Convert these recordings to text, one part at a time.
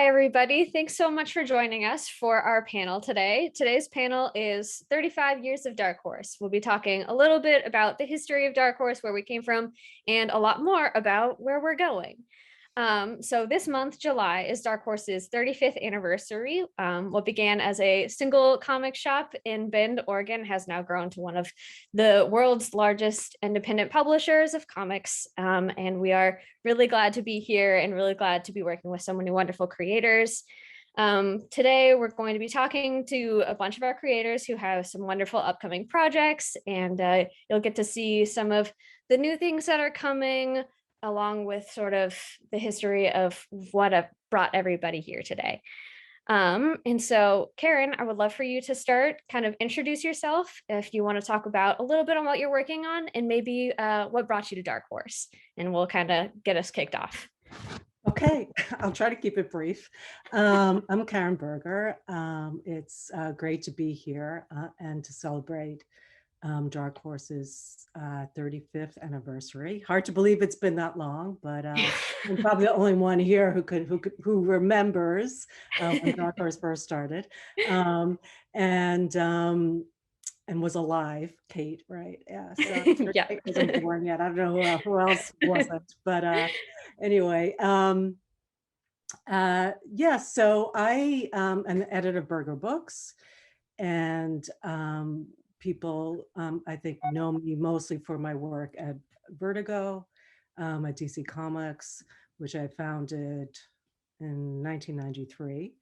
everybody. Thanks so much for joining us for our panel today. Today's panel is 35 Years of Dark Horse. We'll be talking a little bit about the history of Dark Horse, where we came from, and a lot more about where we're going. So this month, July, is Dark Horse's 35th anniversary. What began as a single comic shop in Bend, Oregon, has now grown to one of the world's largest independent publishers of comics. And we are really glad to be here and really glad to be working with so many wonderful creators. Today, we're going to be talking to a bunch of our creators who have some wonderful upcoming projects, and you'll get to see some of the new things that are coming, along with sort of the history of what brought everybody here today. And so, Karen, I would love for you to start, kind of introduce yourself, if you want to talk about a little bit on what you're working on and maybe what brought you to Dark Horse, and we'll kind of get us kicked off. Okay, I'll try to keep it brief. I'm Karen Berger. It's great to be here and to celebrate Dark Horse's 35th anniversary. Hard to believe it's been that long, but I'm probably the only one here who remembers when Dark Horse first started, and was alive. Kate, right? Yeah. So Yeah. Kate wasn't born yet. I don't know who else wasn't, but anyway. Yeah. So I am the editor of Berger Books, and people, I think, know me mostly for my work at Vertigo, at DC Comics, which I founded in 1993.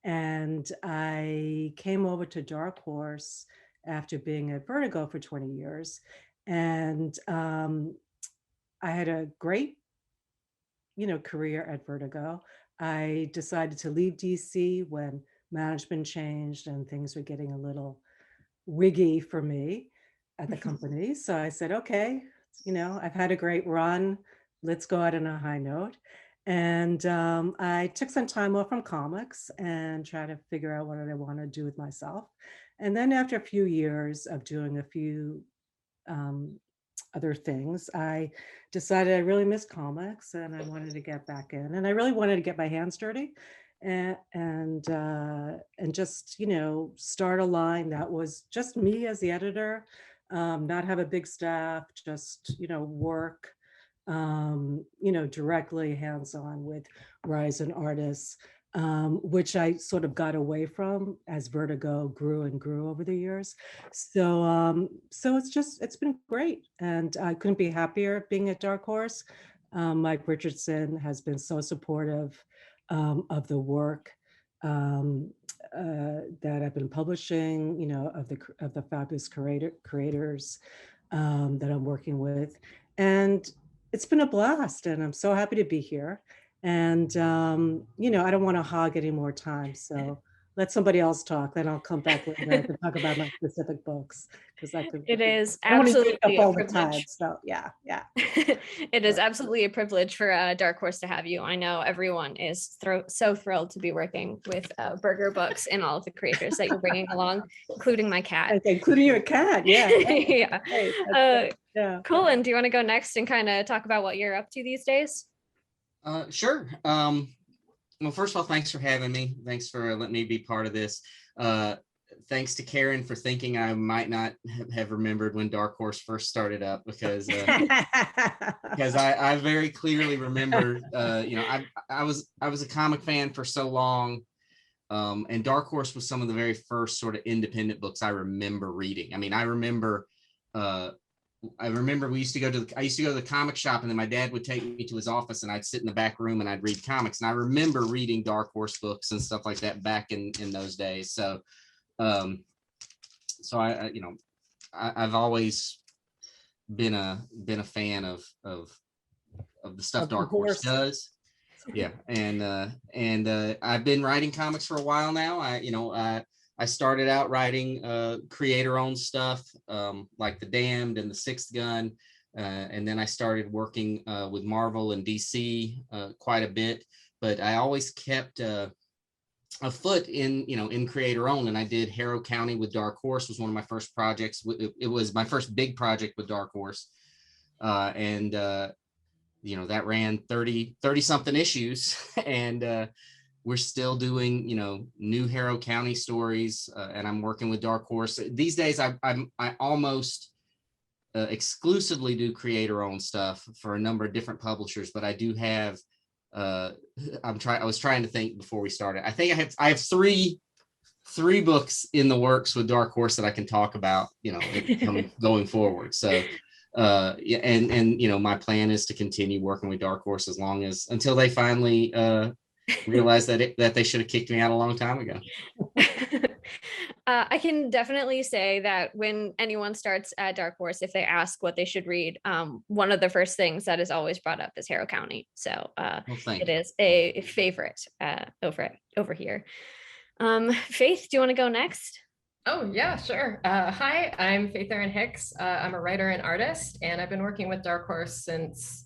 And I came over to Dark Horse after being at Vertigo for 20 years. And I had a great, career at Vertigo. I decided to leave DC when management changed and things were getting a little wiggy for me at the company. So I said, okay, I've had a great run. Let's go out on a high note. And I took some time off from comics and try to figure out what I want to do with myself. And then after a few years of doing a few other things, I decided I really missed comics and I wanted to get back in, and I really wanted to get my hands dirty and just start a line that was just me as the editor, not have a big staff, just work directly hands-on with rising artists, which I sort of got away from as Vertigo grew and grew over the years. So it's been great, and I couldn't be happier being at Dark Horse. Mike Richardson has been so supportive of the work that I've been publishing, of the fabulous creators that I'm working with, and it's been a blast, and I'm so happy to be here. And I don't want to hog any more time, so let somebody else talk. Then I'll come back later to talk about my specific books, because It is I want to absolutely take up all a the time. privilege. So yeah. It is absolutely a privilege for Dark Horse to have you. I know everyone is so thrilled to be working with Berger Books and all of the creators that you're bringing along, including my cat. Okay, including your cat, yeah. Yeah. Hey, yeah. Cullen, do you want to go next and kind of talk about what you're up to these days? Sure. Well, first of all, thanks for having me. Thanks for letting me be part of this. Thanks to Karen for thinking I might not have remembered when Dark Horse first started up, because I very clearly remember, I was a comic fan for so long, and Dark Horse was some of the very first sort of independent books I remember reading. I mean, I remember I used to go to the comic shop, and then my dad would take me to his office and I'd sit in the back room and I'd read comics. And I remember reading Dark Horse books and stuff like that back in those days. So, I've always been a fan of the stuff Dark Horse does. Yeah. And I've been writing comics for a while now. I started out writing creator-owned stuff, like The Damned and The Sixth Gun, and then I started working with Marvel and DC quite a bit. But I always kept a foot in creator-owned, and I did Harrow County with Dark Horse. Was one of my first projects. It was my first big project with Dark Horse, and that ran 30 something issues, and we're still doing, new Harrow County stories, and I'm working with Dark Horse. These days, I almost exclusively do creator-owned stuff for a number of different publishers, but I do have. I was trying to think before we started. I think I have three books in the works with Dark Horse that I can talk about, going forward. So, yeah, and my plan is to continue working with Dark Horse until they finally realize that they should have kicked me out a long time ago. I can definitely say that when anyone starts at Dark Horse, if they ask what they should read, one of the first things that is always brought up is Harrow County. So it is a favorite over here. Faith, do you want to go next? Oh, yeah, sure. Hi, I'm Faith Erin Hicks. I'm a writer and artist, and I've been working with Dark Horse since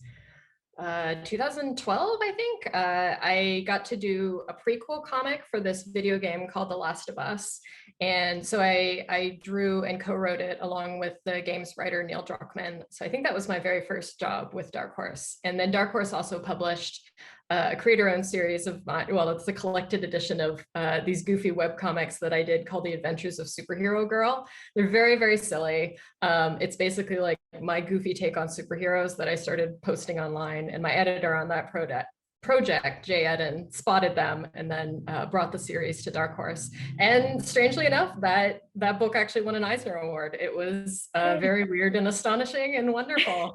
2012, I think. I got to do a prequel comic for this video game called The Last of Us. And so I drew and co-wrote it along with the game's writer, Neil Druckmann. So I think that was my very first job with Dark Horse. And then Dark Horse also published a creator-owned series of mine. Well, it's a collected edition of these goofy webcomics that I did called The Adventures of Superhero Girl. They're very, very silly. It's basically like my goofy take on superheroes that I started posting online, and my editor on that project, Jay Eden, spotted them and then brought the series to Dark Horse. And strangely enough, that book actually won an Eisner Award. It was very weird and astonishing and wonderful.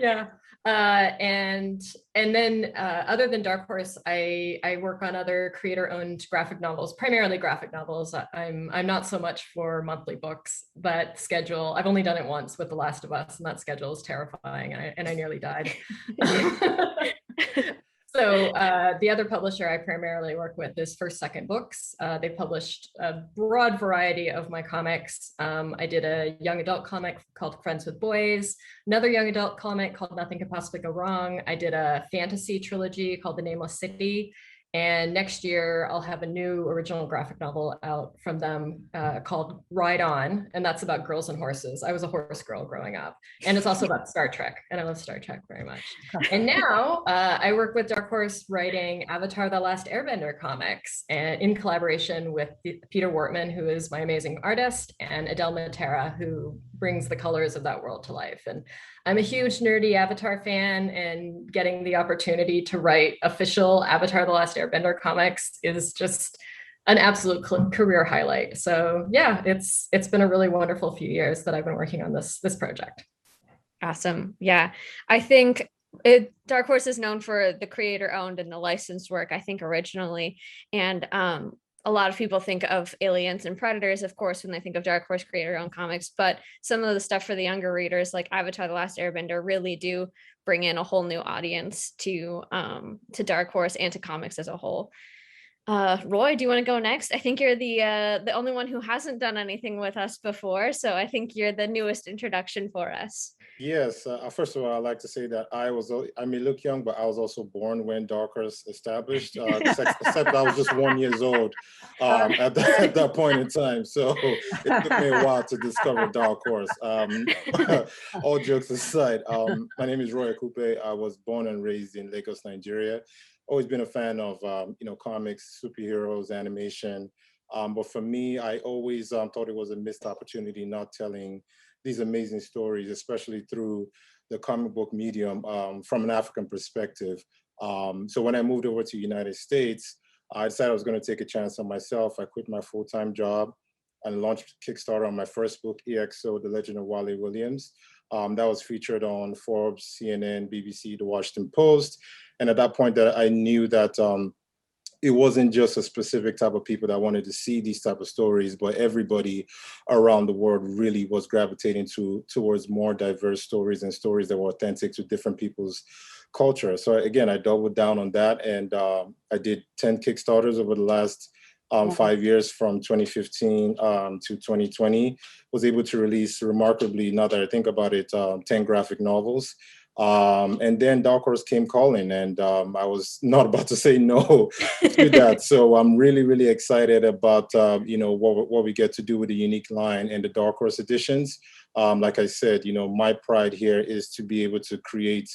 Yeah. And then other than Dark Horse, I work on other creator-owned graphic novels, primarily graphic novels. I'm not so much for monthly books. That schedule, I've only done it once with The Last of Us, and that schedule is terrifying, and I nearly died. So the other publisher I primarily work with is First Second Books. They published a broad variety of my comics. I did a young adult comic called Friends with Boys, another young adult comic called Nothing Could Possibly Go Wrong. I did a fantasy trilogy called The Nameless City. And next year, I'll have a new original graphic novel out from them called Ride On. And that's about girls and horses. I was a horse girl growing up. And it's also about Star Trek. And I love Star Trek very much. And now I work with Dark Horse writing Avatar: The Last Airbender comics, and in collaboration with Peter Wortman, who is my amazing artist, and Adele Matera, who brings the colors of that world to life. And I'm a huge nerdy Avatar fan, and getting the opportunity to write official Avatar: The Last Airbender comics is just an absolute career highlight. So yeah, it's been a really wonderful few years that I've been working on this project. Awesome. Yeah, I think Dark Horse is known for the creator-owned and the licensed work, I think, originally. And a lot of people think of Aliens and Predators, of course, when they think of Dark Horse creator-owned comics, but some of the stuff for the younger readers, like Avatar: The Last Airbender, really do bring in a whole new audience to Dark Horse and to comics as a whole. Roye, do you want to go next? I think you're the only one who hasn't done anything with us before, so I think you're the newest introduction for us. Yes, first of all, I'd like to say that I may look young, but I was also born when Dark Horse established, except I was just 1 year old at that point in time. So it took me a while to discover Dark Horse. All jokes aside, my name is Roye Okupe. I was born and raised in Lagos, Nigeria. Always been a fan of comics, superheroes, animation. But for me, I always thought it was a missed opportunity not telling these amazing stories, especially through the comic book medium from an African perspective. So when I moved over to the United States, I decided I was going to take a chance on myself. I quit my full-time job and launched Kickstarter on my first book, EXO, The Legend of Wale Williams. That was featured on Forbes, CNN, BBC, The Washington Post. And at that point, that I knew that it wasn't just a specific type of people that wanted to see these type of stories, but everybody around the world really was gravitating towards more diverse stories and stories that were authentic to different people's culture. So again, I doubled down on that, and I did 10 Kickstarters over the last 5 years, from 2015 to 2020. Was able to release, remarkably, now that I think about it, 10 graphic novels. And then Dark Horse came calling, and I was not about to say no to that. So I'm really, really excited about what we get to do with the YouNeek line and the Dark Horse editions. Like I said, my pride here is to be able to create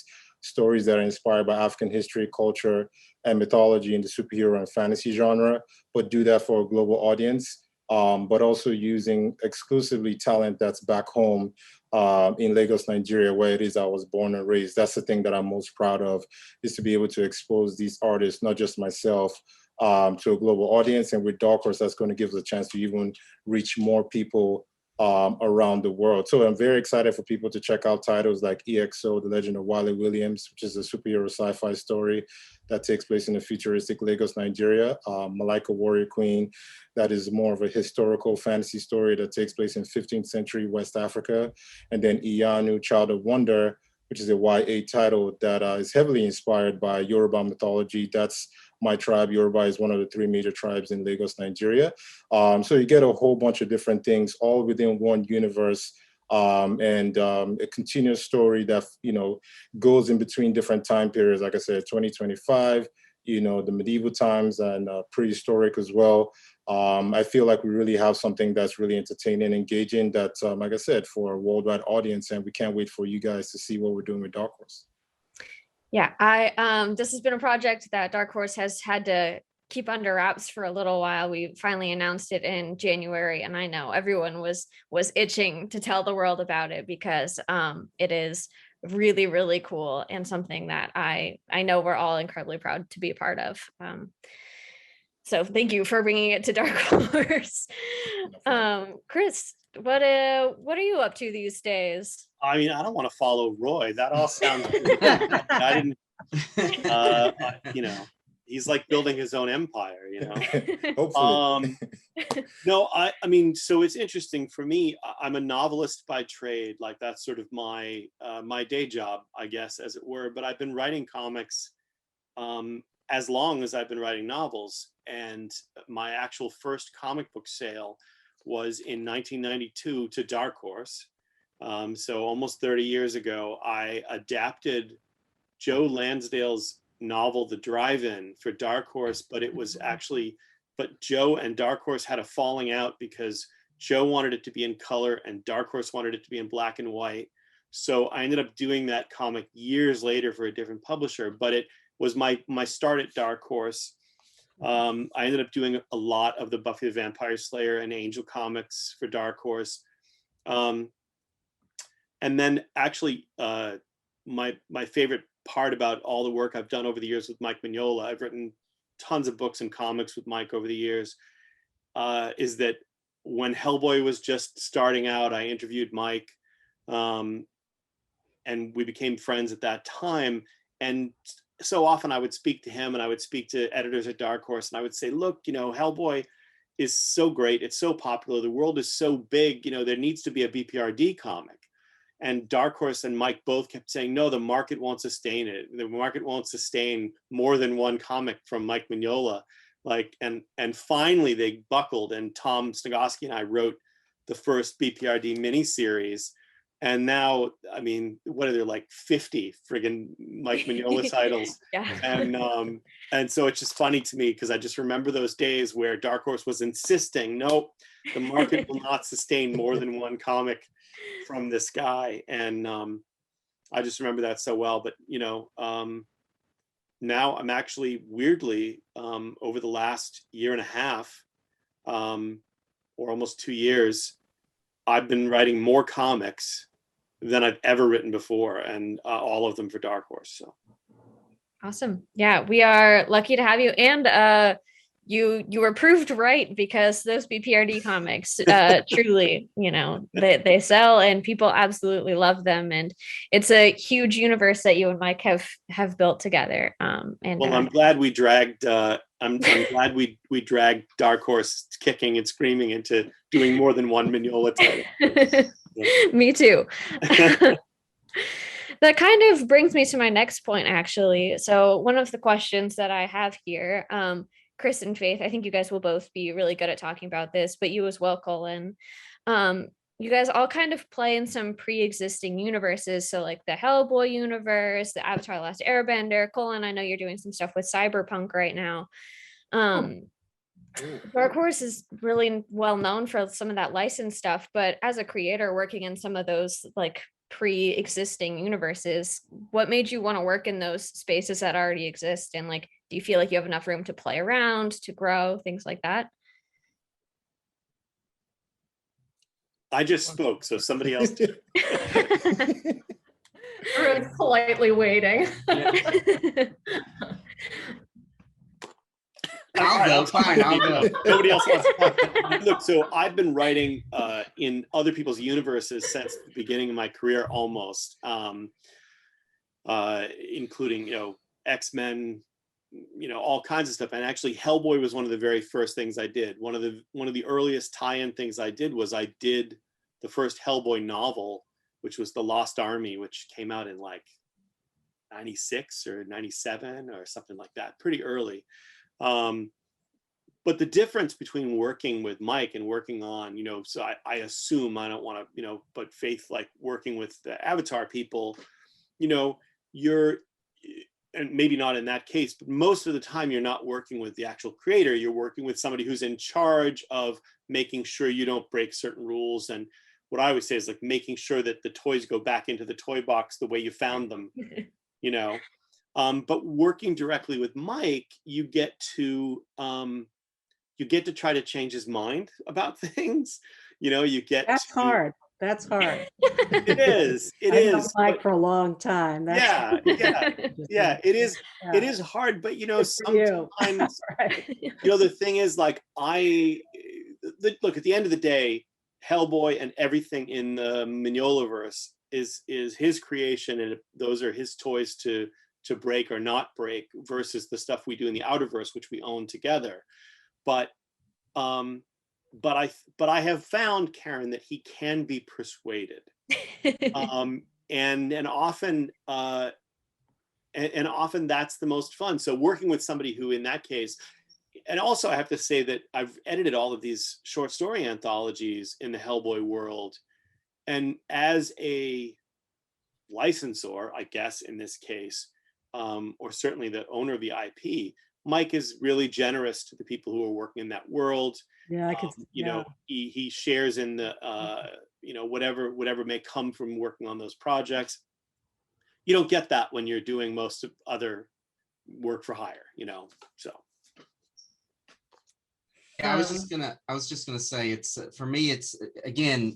stories that are inspired by African history, culture, and mythology in the superhero and fantasy genre, but do that for a global audience, but also using exclusively talent that's back home in Lagos, Nigeria, where it is I was born and raised. That's the thing that I'm most proud of, is to be able to expose these artists, not just myself, to a global audience. And with Dark Horse, that's going to give us a chance to even reach more people around the world. So I'm very excited for people to check out titles like EXO, The Legend of Wale Williams, which is a superhero sci-fi story that takes place in a futuristic Lagos, Nigeria. Malika Warrior Queen, that is more of a historical fantasy story that takes place in 15th century West Africa. And then Iyanu, Child of Wonder, which is a YA title that is heavily inspired by Yoruba mythology. That's my tribe. Yoruba is one of the 3 major tribes in Lagos, Nigeria. So you get a whole bunch of different things all within one universe, and a continuous story that, goes in between different time periods. Like I said, 2025, the medieval times, and prehistoric as well. I feel like we really have something that's really entertaining, engaging, that, like I said, for a worldwide audience, and we can't wait for you guys to see what we're doing with Dark Horse. Yeah, this has been a project that Dark Horse has had to keep under wraps for a little while. We finally announced it in January, and I know everyone was itching to tell the world about it, because it is really, really cool, and something that I know we're all incredibly proud to be a part of. So thank you for bringing it to Dark Horse. Chris, what are you up to these days? I mean, I don't want to follow Roye. That all sounds pretty good. I didn't, he's like building his own empire, Hopefully. No, I mean, so it's interesting for me. I'm a novelist by trade. Like, that's sort of my day job, I guess, as it were. But I've been writing comics as long as I've been writing novels. And my actual first comic book sale was in 1992 to Dark Horse. So almost 30 years ago, I adapted Joe Lansdale's novel, The Drive-In, for Dark Horse, but it was actually, but Joe and Dark Horse had a falling out because Joe wanted it to be in color and Dark Horse wanted it to be in black and white. So I ended up doing that comic years later for a different publisher, but it was my start at Dark Horse. I ended up doing a lot of the Buffy the Vampire Slayer and Angel comics for Dark Horse. And then actually, my favorite part about all the work I've done over the years with Mike Mignola, I've written tons of books and comics with Mike over the years, is that when Hellboy was just starting out, I interviewed Mike, and we became friends at that time. And so often I would speak to him, and I would speak to editors at Dark Horse, and I would say, look, Hellboy is so great. It's so popular. The world is so big. There needs to be a B.P.R.D. comic. And Dark Horse and Mike both kept saying, no, the market won't sustain it. The market won't sustain more than one comic from Mike Mignola. And finally they buckled, and Tom Snagosky and I wrote the first B.P.R.D. miniseries. And now, I mean, what are there, like 50 friggin' Mike Mignola titles? Yeah. And so it's just funny to me, because I just remember those days where Dark Horse was insisting, nope, the market will not sustain more than one comic from this guy. And I just remember that so well. But now I'm actually weirdly, over the last year and a half, or almost 2 years, I've been writing more comics than I've ever written before, and all of them for Dark Horse. So awesome. Yeah, we are lucky to have you. And you were proved right, because those B.P.R.D. comics truly, they sell and people absolutely love them. And it's a huge universe that you and Mike have built together. And well, I'm glad we dragged I'm glad we dragged Dark Horse kicking and screaming into doing more than one Mignola title. Me too. That kind of brings me to my next point, actually. So one of the questions that I have here, Chris and Faith, I think you guys will both be really good at talking about this, but you as well, Cullen. You guys all kind of play in some pre-existing universes. So like the Hellboy universe, the Avatar: Last Airbender. Cullen, I know you're doing some stuff with cyberpunk right now. Dark Horse is really well known for some of that licensed stuff, but as a creator working in some of those like pre-existing universes. What made you want to work in those spaces that already exist? And like, do you feel like you have enough room to play around, to grow, things like that? I just spoke, so somebody else did. Everyone's politely waiting. I'll go. Fine, I'll go. Nobody else wants to talk. Look, so I've been writing in other people's universes since the beginning of my career, almost, including, X-Men, all kinds of stuff. And actually, Hellboy was one of the very first things I did. One of the earliest tie-in things I did was I did the first Hellboy novel, which was The Lost Army, which came out in like 96 or 97 or something like that, pretty early. But the difference between working with Mike and working on, so I assume, I don't want to, but Faith, like working with the Avatar people, you're, and maybe not in that case, but most of the time you're not working with the actual creator. You're working with somebody who's in charge of making sure you don't break certain rules. And what I always say is like making sure that the toys go back into the toy box the way you found them, But working directly with Mike, you get to try to change his mind about things. That's hard. That's hard. It is. It I've known is. Mike for a long time. Yeah. It is. Yeah. It is hard, but sometimes Right. the thing is, like, look, at the end of the day, Hellboy and everything in the Mignolaverse is his creation, and those are his toys to break or not break, versus the stuff we do in the Outerverse, which we own together. But I have found, Karen, that he can be persuaded, and often that's the most fun. So working with somebody who, in that case, and also I have to say that I've edited all of these short story anthologies in the Hellboy world, and as a licensor, I guess in this case, or certainly the owner of the IP, Mike is really generous to the people who are working in that world. Yeah, I could. He shares in the whatever may come from working on those projects. You don't get that when you're doing most of other work for hire, so. I was just gonna say, it's for me, it's again,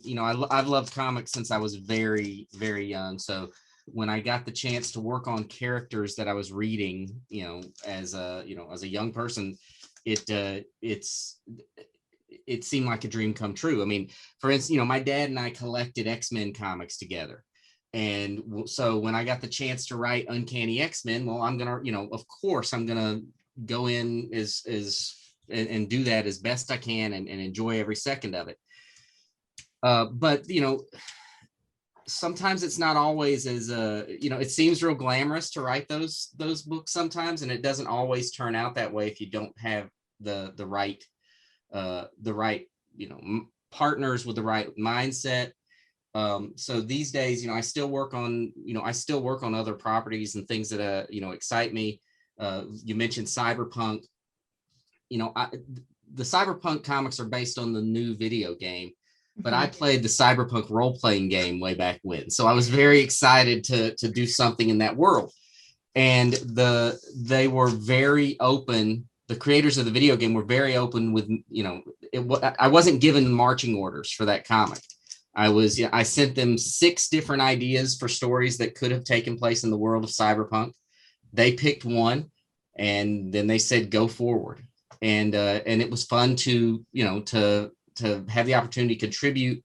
I've loved comics since I was very, very young. So when I got the chance to work on characters that I was reading, as a young person, it seemed like a dream come true. I mean, for instance, my dad and I collected X-Men comics together. And so when I got the chance to write Uncanny X-Men, well, I'm gonna, of course, I'm gonna go in and do that as best I can and enjoy every second of it. But sometimes it's not always as it seems real glamorous to write those books sometimes, and it doesn't always turn out that way if you don't have the right partners with the right mindset. So these days, I still work on other properties and things that excite me. You mentioned cyberpunk. The cyberpunk comics are based on the new video game, but I played the cyberpunk role-playing game way back when. So I was very excited to do something in that world. And they were very open. The creators of the video game were very open with, I wasn't given marching orders for that comic. I sent them 6 different ideas for stories that could have taken place in the world of cyberpunk. They picked one, and then they said, go forward. And it was fun to have the opportunity to contribute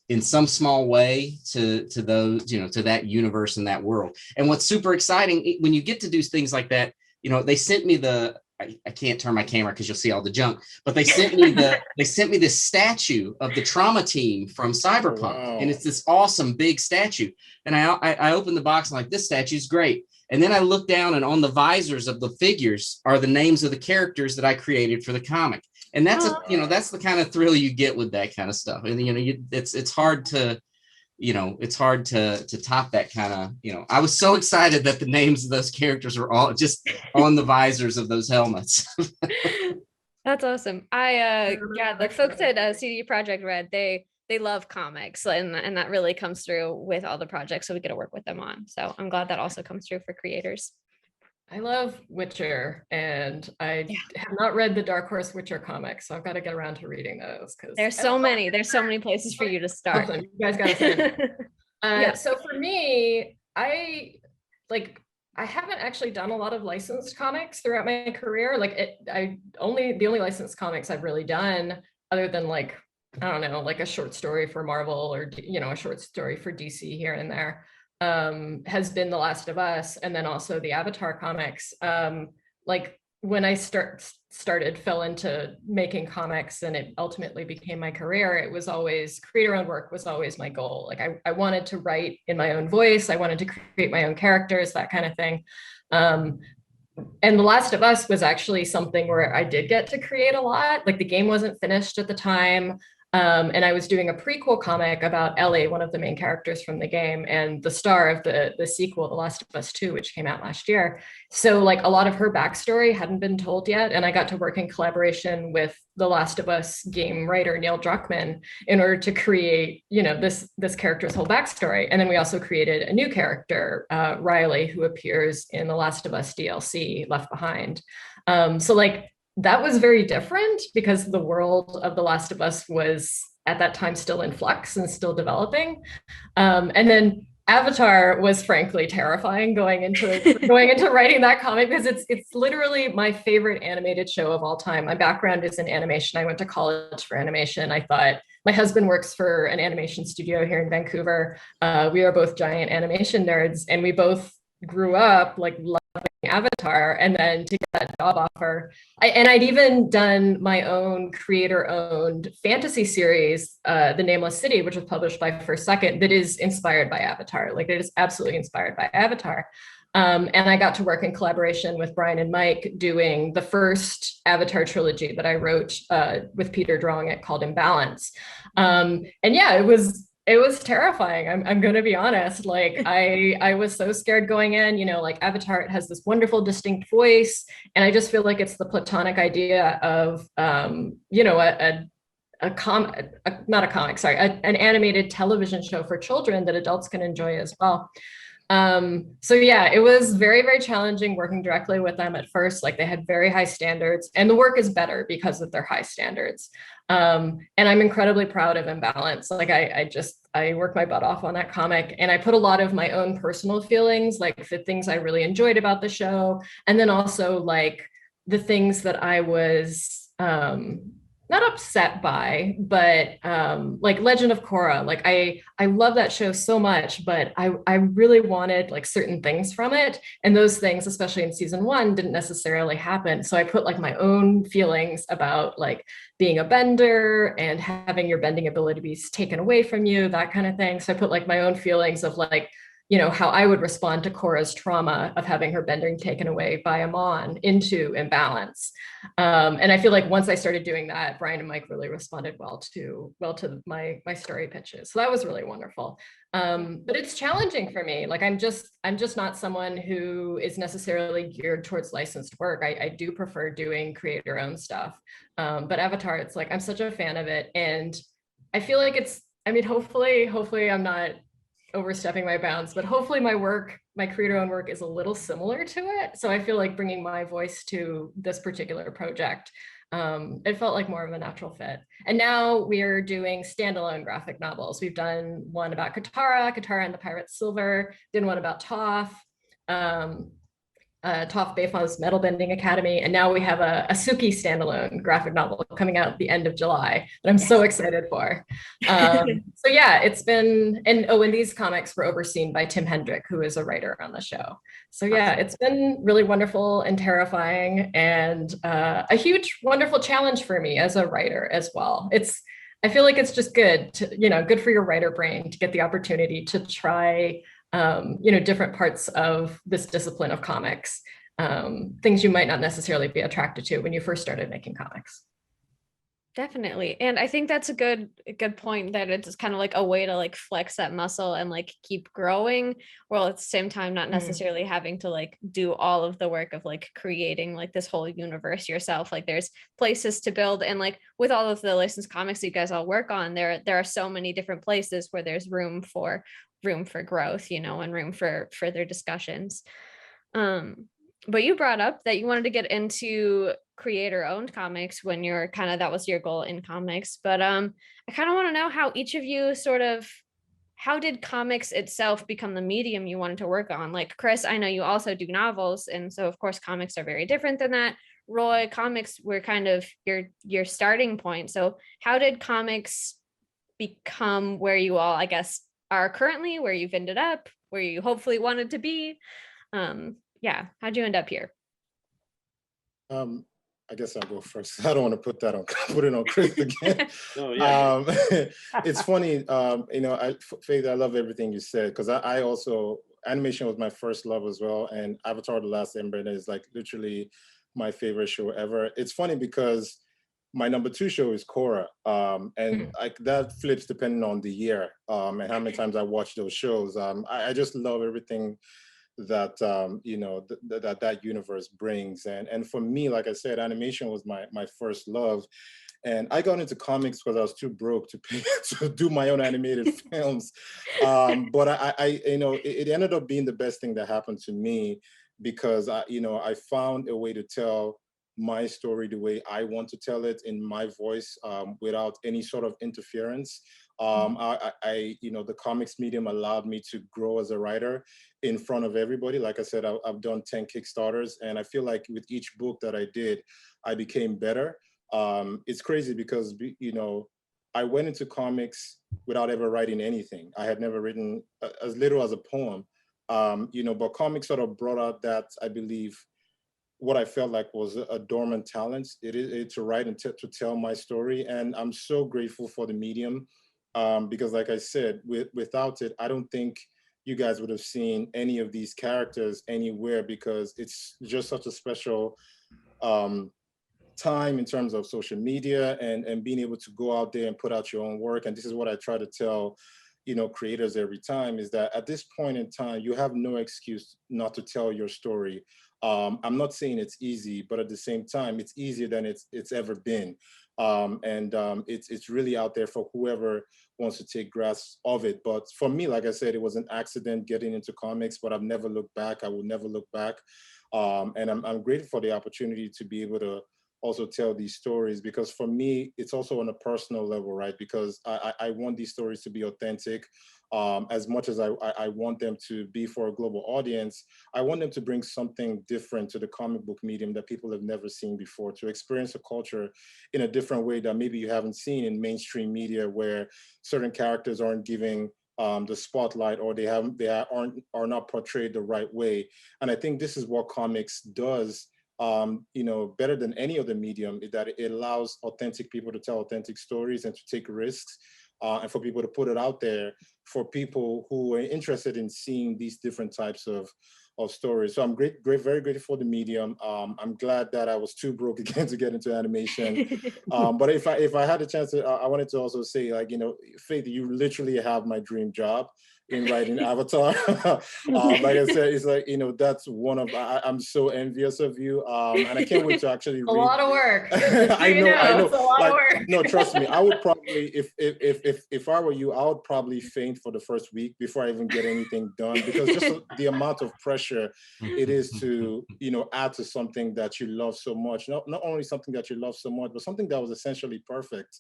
in some small way to those, to that universe and that world. And what's super exciting when you get to do things like that, they sent me I can't turn my camera because you'll see all the junk, but they sent me this statue of the trauma team from Cyberpunk. Wow. And it's this awesome big statue. And I opened the box and I'm like, this statue's great. And then I look down, and on the visors of the figures are the names of the characters that I created for the comic. And that's that's the kind of thrill you get with that kind of stuff. And it's hard to top that kind of, I was so excited that the names of those characters were all just on the visors of those helmets. That's awesome. The folks at CD Projekt Red, they they love comics, and that really comes through with all the projects that we get to work with them on. So I'm glad that also comes through for creators. I love Witcher, and I have not read the Dark Horse Witcher comics, so I've got to get around to reading those because There's so many places for you to start. You guys got to say So for me, I haven't actually done a lot of licensed comics throughout my career. Like the only licensed comics I've really done, other than like, I don't know, like a short story for Marvel or, you know, a short story for DC here and there, has been The Last of Us, and then also the Avatar comics. Like when I fell into making comics and it ultimately became my career, it was always creator-owned work was always my goal. Like I wanted to write in my own voice. I wanted to create my own characters, that kind of thing. And The Last of Us was actually something where I did get to create a lot. Like the game wasn't finished at the time. And I was doing a prequel comic about Ellie, one of the main characters from the game, and the star of the sequel, The Last of Us 2, which came out last year. So like a lot of her backstory hadn't been told yet. And I got to work in collaboration with The Last of Us game writer, Neil Druckmann, in order to create, you know, this character's whole backstory. And then we also created a new character, Riley, who appears in The Last of Us DLC, Left Behind. So like, that was very different because the world of The Last of Us was at that time still in flux and still developing. And then Avatar was frankly terrifying going into writing that comic, because it's literally my favorite animated show of all time. My background is in animation. I went to college for animation. I thought, my husband works for an animation studio here in Vancouver. We are both giant animation nerds, and we both grew up like loving Avatar, and then to get that job offer, I'd even done my own creator-owned fantasy series, The Nameless City, which was published by First Second, that is inspired by Avatar. Like it is absolutely inspired by Avatar. And I got to work in collaboration with Brian and Mike doing the first Avatar trilogy that I wrote with Peter drawing it, called Imbalance. And yeah, it was terrifying. I'm going to be honest. Like I was so scared going in, you know, like Avatar, it has this wonderful distinct voice. And I just feel like it's the platonic idea of, you know, an animated television show for children that adults can enjoy as well. So yeah, it was very, very challenging working directly with them at first. Like they had very high standards, and the work is better because of their high standards. And I'm incredibly proud of Imbalance. Like I worked my butt off on that comic, and I put a lot of my own personal feelings, like the things I really enjoyed about the show. And then also like the things that I was, not upset by, but like Legend of Korra, like I love that show so much, but I really wanted like certain things from it. And those things, especially in season 1, didn't necessarily happen. So I put like my own feelings about like being a bender and having your bending abilities taken away from you, that kind of thing. So I put like my own feelings of like, you know, how I would respond to Korra's trauma of having her bending taken away by Amon into Imbalance. And I feel like once I started doing that, Brian and Mike really responded well to my story pitches. So that was really wonderful. But it's challenging for me. Like I'm just not someone who is necessarily geared towards licensed work. I do prefer doing creator-owned stuff. But Avatar, it's like I'm such a fan of it. And I feel like hopefully I'm not overstepping my bounds, but hopefully my creator-owned work is a little similar to it. So I feel like bringing my voice to this particular project, it felt like more of a natural fit. And now we're doing standalone graphic novels. We've done one about Katara and the Pirate's Silver, did one about Toph, Toph Beifong's Metal Bending Academy, and now we have a Suki standalone graphic novel coming out at the end of July that I'm so excited for. So yeah, it's been, and these comics were overseen by Tim Hendrick, who is a writer on the show. So yeah, it's been really wonderful and terrifying, and a huge, wonderful challenge for me as a writer as well. I feel like it's just good to, you know, good for your writer brain to get the opportunity to try you know, different parts of this discipline of comics, things you might not necessarily be attracted to when you first started making comics. Definitely. And I think that's a good point, that it's kind of like a way to like flex that muscle and like keep growing, while at the same time not necessarily having to like do all of the work of like creating like this whole universe yourself. Like there's places to build, and like with all of the licensed comics that you guys all work on, there are so many different places where there's room for growth, you know, and room for further discussions. But you brought up that you wanted to get into creator owned comics when you're kind of, that was your goal in comics. But I kind of want to know how each of you sort of, how did comics itself become the medium you wanted to work on? Like Chris, I know you also do novels, and so of course comics are very different than that. Roye, comics were kind of your starting point. So how did comics become where you all, I guess, are currently, where you've ended up, where you hopefully wanted to be? Yeah, how'd you end up here? I guess I'll go first. I don't want to put it on Chris again. Oh, yeah. It's funny, you know, Faith, I love everything you said, because I also, animation was my first love as well, and Avatar: The Last Airbender is like literally my favorite show ever. It's funny because my number 2 show is Korra, and like that flips depending on the year, and how many times I watch those shows. I just love everything that you know, that universe brings, and for me, like I said, animation was my first love, and I got into comics because I was too broke to pay to do my own animated films, but I you know, it ended up being the best thing that happened to me, because you know, I found a way to tell my story the way I want to tell it, in my voice, without any sort of interference. I you know, the comics medium allowed me to grow as a writer in front of everybody. Like I said, I've done 10 Kickstarters, and I feel like with each book that I did, I became better. It's crazy because, you know, I went into comics without ever writing anything. I had never written as little as a poem, you know, but comics sort of brought out that, I believe, what I felt like was a dormant talent. It is to write and to tell my story. And I'm so grateful for the medium, because like I said, without it, I don't think you guys would have seen any of these characters anywhere, because it's just such a special time in terms of social media, and being able to go out there and put out your own work. And this is what I try to tell, you know, creators every time, is that at this point in time, you have no excuse not to tell your story. I'm not saying it's easy, but at the same time, it's easier than it's ever been. It's really out there for whoever wants to take grasp of it. But for me, like I said, it was an accident getting into comics, but I've never looked back. I will never look back. And I'm grateful for the opportunity to be able to also tell these stories, because for me, it's also on a personal level, right? Because I want these stories to be authentic. As much as I want them to be for a global audience, I want them to bring something different to the comic book medium that people have never seen before, to experience a culture in a different way that maybe you haven't seen in mainstream media, where certain characters aren't giving the spotlight, or they are not portrayed the right way. And I think this is what comics does, you know, better than any other medium, is that it allows authentic people to tell authentic stories and to take risks, and for people to put it out there for people who are interested in seeing these different types of stories. So I'm very grateful for the medium. I'm glad that I was too broke again to get into animation. But if I had a chance to, I wanted to also say, like, you know, Faith, you literally have my dream job in writing Avatar. Like I said, it's like, you know, that's one of, I'm so envious of you. And I can't wait to actually read. A lot of work. I know. It's a lot like, of work. No, trust me, I would probably, if I were you, I would probably faint for the first week before I even get anything done, because just the amount of pressure it is to, you know, add to something that you love so much. Not only something that you love so much, but something that was essentially perfect,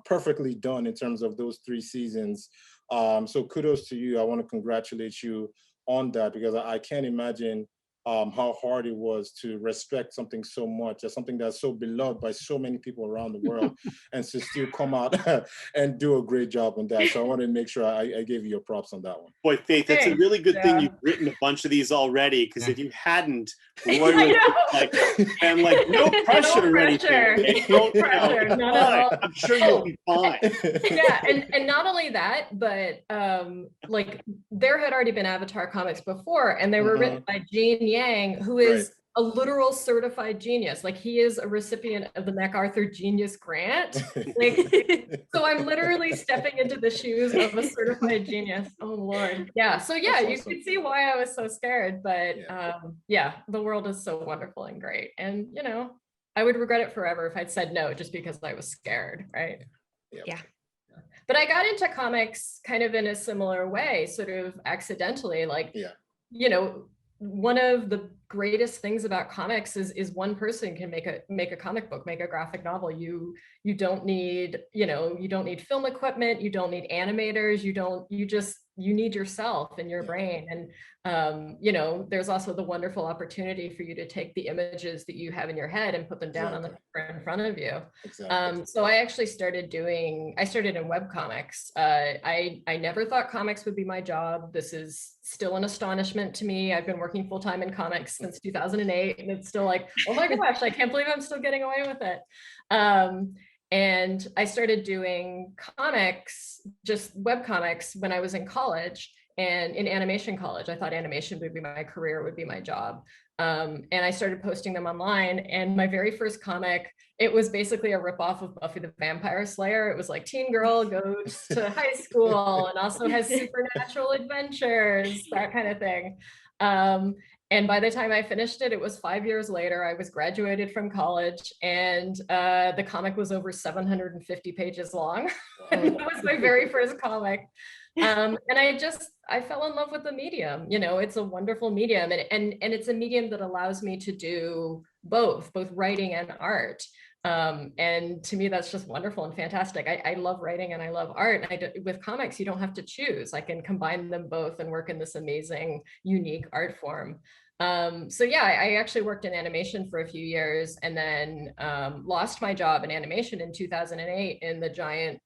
perfectly done in terms of those 3 seasons. So kudos to you. I want to congratulate you on that, because I can't imagine how hard it was to respect something so much, as something that's so beloved by so many people around the world, and to still come out and do a great job on that. So I want to make sure I gave you your props on that one. Boy, Faith, that's a really good thing you've written a bunch of these already, because if you hadn't, Roye would and like, no pressure or anything. No pressure, not at all. I'm sure you'll be fine. Yeah, and not only that, but like there had already been Avatar comics before, and they were written by Gene Yang, who is a literal certified genius. Like he is a recipient of the MacArthur Genius Grant. Like, so I'm literally stepping into the shoes of a certified genius. Oh Lord. Yeah. So yeah, you can see why I was so scared, but yeah, the world is so wonderful and great. And you know, I would regret it forever if I'd said no just because I was scared, right? Yeah. But I got into comics kind of in a similar way, sort of accidentally, like, you know, one of the greatest things about comics is one person can make a comic book, make a graphic novel. You don't need, you know, you don't need film equipment, you don't need animators, you need yourself and your brain. And you know, there's also the wonderful opportunity for you to take the images that you have in your head and put them down on the paper in front of you. So I actually started in web comics. I never thought comics would be my job. This is still an astonishment to me. I've been working full-time in comics since 2008, and it's still like, oh my gosh, I can't believe I'm still getting away with it. And I started doing comics, just web comics, when I was in college and in animation college. I thought animation would be my career, would be my job. And I started posting them online. And my very first comic, it was basically a ripoff of Buffy the Vampire Slayer. It was like teen girl goes to high school and also has supernatural adventures, that kind of thing. And by the time I finished it, it was 5 years later. I was graduated from college, and the comic was over 750 pages long. That was my very first comic. And I fell in love with the medium. You know, it's a wonderful medium, and it's a medium that allows me to do both writing and art. And to me, that's just wonderful and fantastic. I love writing and I love art. And with comics, you don't have to choose. I can combine them both and work in this amazing, unique art form. So yeah, I actually worked in animation for a few years, and then lost my job in animation in 2008 in the giant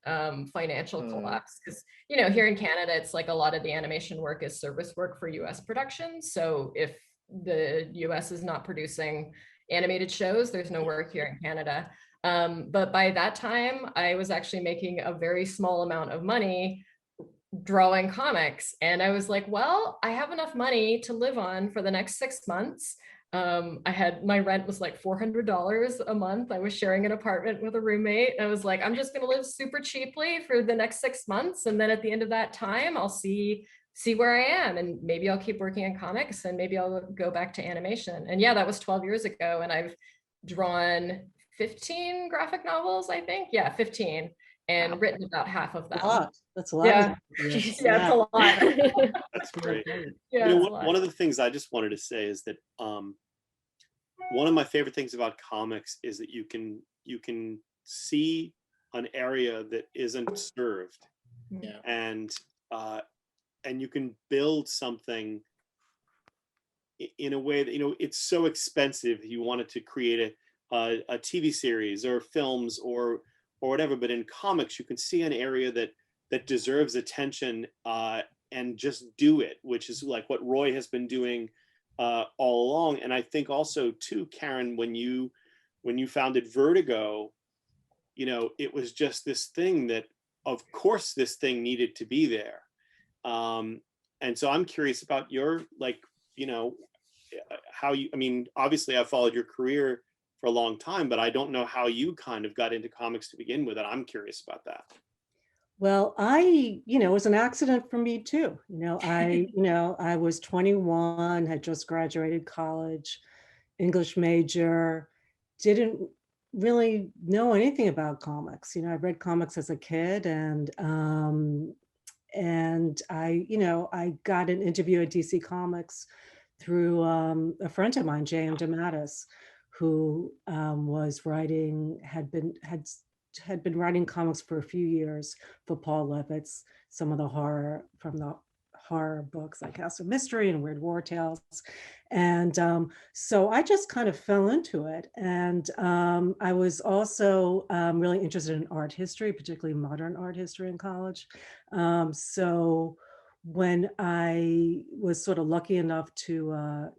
financial collapse. Because, you know, here in Canada, it's like a lot of the animation work is service work for US productions. So if the US is not producing animated shows, there's no work here in Canada. But by that time, I was actually making a very small amount of money drawing comics. And I was like, well, I have enough money to live on for the next 6 months. My rent was like $400 a month. I was sharing an apartment with a roommate. I was like, I'm just going to live super cheaply for the next 6 months. And then at the end of that time, I'll see where I am, and maybe I'll keep working in comics, and maybe I'll go back to animation. And yeah, that was 12 years ago. And I've drawn 15 graphic novels, I think. Yeah, 15. And written about half of them. That's a lot. Yeah, it's a lot. That's great. Yeah, you know, one of the things I just wanted to say is that one of my favorite things about comics is that you can see an area that isn't served, and you can build something in a way that, you know, it's so expensive. You wanted to create a TV series or films or whatever, but in comics you can see an area that deserves attention and just do it, which is like what Roye has been doing all along. And I think also too, Karen, when you founded Vertigo, you know, it was just this thing that, of course, this thing needed to be there. And so I'm curious about your, like, you know, how you, I mean, obviously I followed your career for a long time, but I don't know how you kind of got into comics to begin with. And I'm curious about that. Well, it was an accident for me too. I was 21, had just graduated college, English major, didn't really know anything about comics. I read comics as a kid, and I got an interview at DC Comics through a friend of mine, J.M. DeMattis, who had been writing comics for a few years for Paul Levitz, some of the horror books like House of Mystery and Weird War Tales. And so I just kind of fell into it. And I was also really interested in art history, particularly modern art history in college. So when I was sort of lucky enough to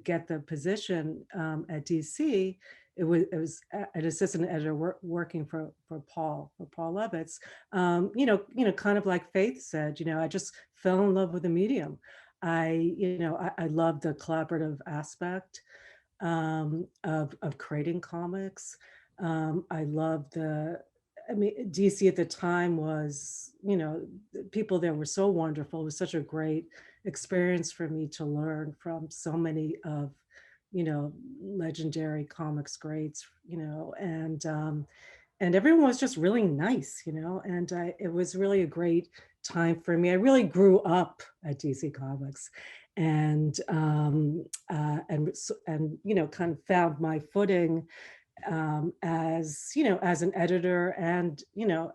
get the position at DC, it was an assistant editor working for Paul Levitz. Kind of like Faith said, I just fell in love with the medium. I love the collaborative aspect of creating comics. I love DC at the time was, the people there were so wonderful. It was such a great experience for me to learn from so many of, legendary comics greats, and everyone was just really nice, and it was really a great time for me. I really grew up at DC Comics, and kind of found my footing as an editor and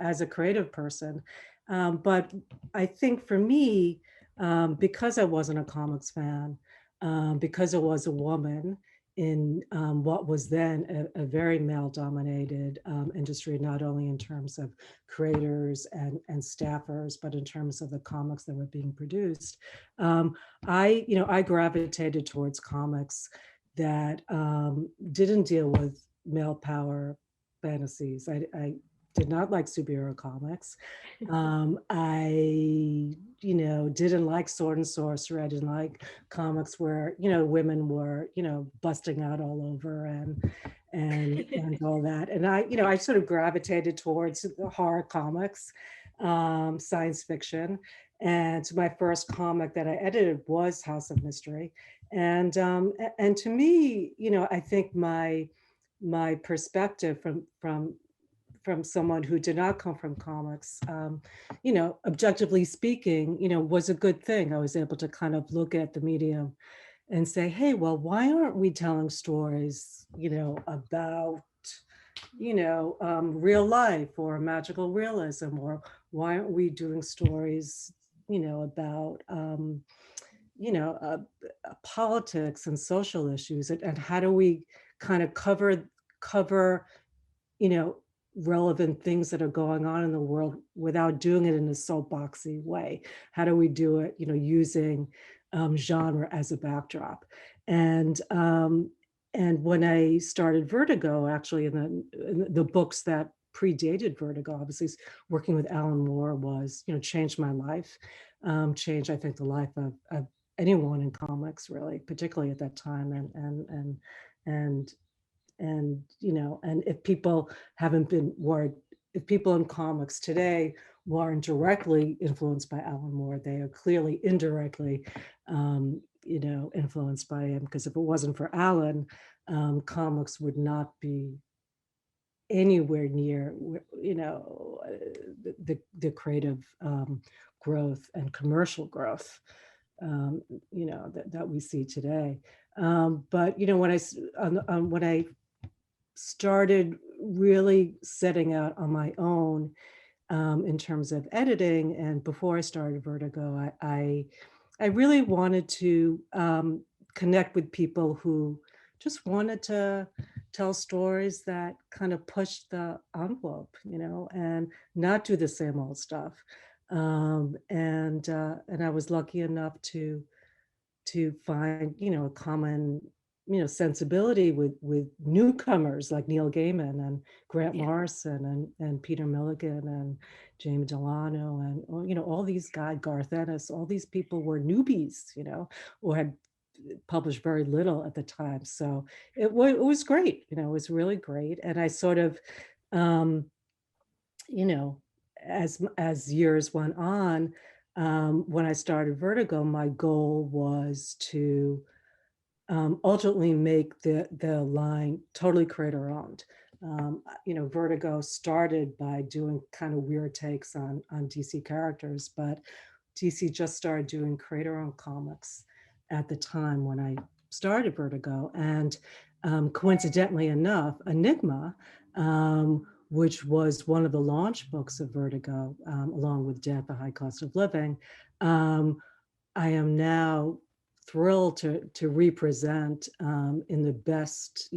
as a creative person. But I think for me, because I wasn't a comics fan, because I was a woman in what was then a very male-dominated industry, not only in terms of creators and staffers, but in terms of the comics that were being produced. I gravitated towards comics that didn't deal with male power fantasies. I did not like superhero comics. I didn't like sword and sorcery. I didn't like comics where women were busting out all over and all that. And I sort of gravitated towards the horror comics, science fiction. And my first comic that I edited was House of Mystery. And to me, I think my perspective from someone who did not come from comics, objectively speaking, was a good thing. I was able to kind of look at the medium and say, hey, well, why aren't we telling stories, about, real life or magical realism, or why aren't we doing stories, about, politics and social issues, and how do we kind of cover, relevant things that are going on in the world without doing it in a soapboxy way? How do we do it, using genre as a backdrop? And when I started Vertigo, actually, in the books that predated Vertigo, obviously working with Alan Moore was, changed my life, changed, I think, the life of anyone in comics, really, particularly at that time. And if people if people in comics today weren't directly influenced by Alan Moore, they are clearly indirectly influenced by him, because if it wasn't for Alan, comics would not be anywhere near the creative growth and commercial growth that we see today. But when I started really setting out on my own in terms of editing, and before I started Vertigo, I really wanted to connect with people who just wanted to tell stories that kind of pushed the envelope, and not do the same old stuff. And I was lucky enough to find a common sensibility with newcomers like Neil Gaiman and Grant Morrison and Peter Milligan and Jamie Delano and all these guys, Garth Ennis. All these people were newbies, or had published very little at the time. So it was great. It was really great. And I sort of as years went on, when I started Vertigo, my goal was to ultimately make the line totally creator owned. Vertigo started by doing kind of weird takes on DC characters, but DC just started doing creator owned comics at the time when I started Vertigo. And coincidentally enough, Enigma, which was one of the launch books of Vertigo, along with Death, The High Cost of Living, I am now thrilled to represent in the best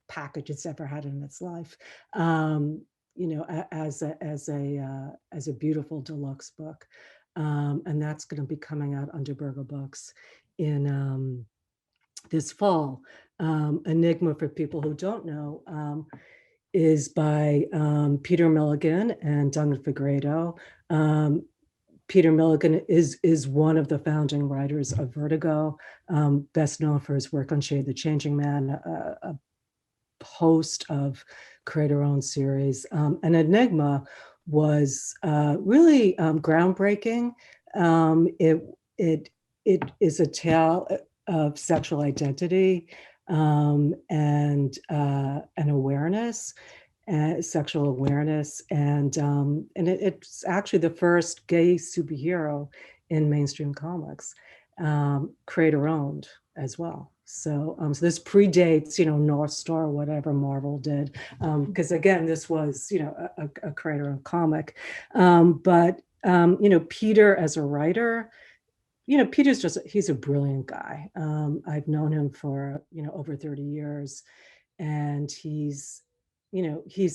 package it's ever had in its life, as a beautiful deluxe book, and that's going to be coming out under Berger Books in this fall. Enigma, for people who don't know, is by Peter Milligan and Duncan Fegredo. Peter Milligan is one of the founding writers of Vertigo, best known for his work on Shade the Changing Man, a host of creator-owned series. And Enigma was really groundbreaking. It is a tale of sexual identity and awareness. Sexual awareness, and it's actually the first gay superhero in mainstream comics, creator-owned as well. So, so this predates, North Star, whatever Marvel did, because again, this was, a creator-owned comic. But Peter as a writer, Peter's he's a brilliant guy. I've known him for over 30 years, and he's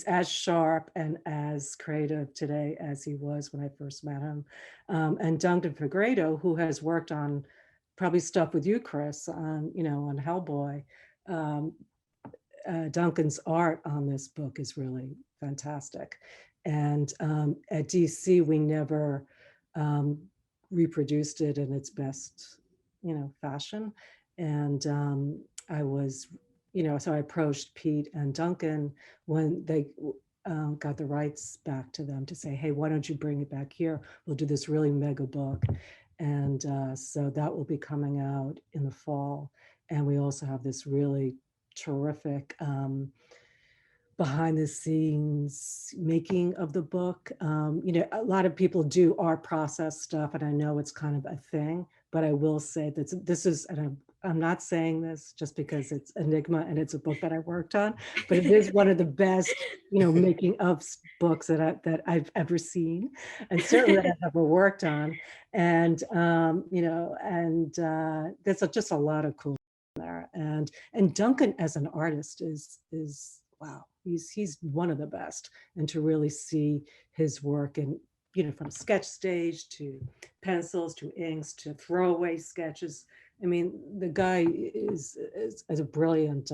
as sharp and as creative today as he was when I first met him. And Duncan Fegredo, who has worked on probably stuff with you, Chris, on Hellboy. Duncan's art on this book is really fantastic. And at DC, we never reproduced it in its best, fashion. And I was so I approached Pete and Duncan when they got the rights back to them to say, hey, why don't you bring it back here? We'll do this really mega book. And so that will be coming out in the fall. And we also have this really terrific behind the scenes making of the book. A lot of people do art process stuff, and I know it's kind of a thing, but I will say that this is, and I'm not saying this just because it's Enigma and it's a book that I worked on, but it is one of the best, making of books that I've ever seen, and certainly that I've ever worked on. And there's just a lot of cool there. And Duncan as an artist is wow, he's one of the best. And to really see his work and from sketch stage to pencils to inks to throwaway sketches. I mean, the guy is a brilliant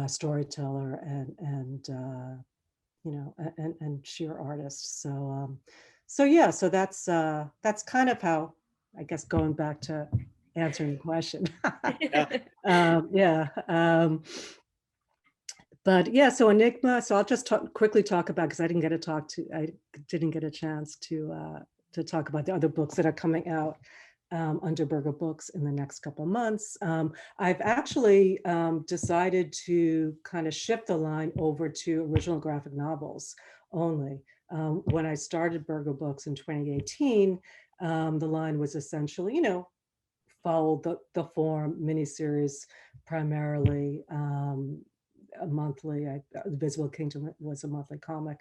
storyteller and sheer artist. So yeah, so that's kind of how, I guess, going back to answering the question. But yeah, so Enigma. So I'll just quickly talk about, because I didn't get a chance to talk about the other books that are coming out under Berger Books in the next couple of months. I've actually decided to kind of shift the line over to original graphic novels only. When I started Berger Books in 2018, the line was essentially, followed the form miniseries primarily. A monthly, The Visible Kingdom was a monthly comic,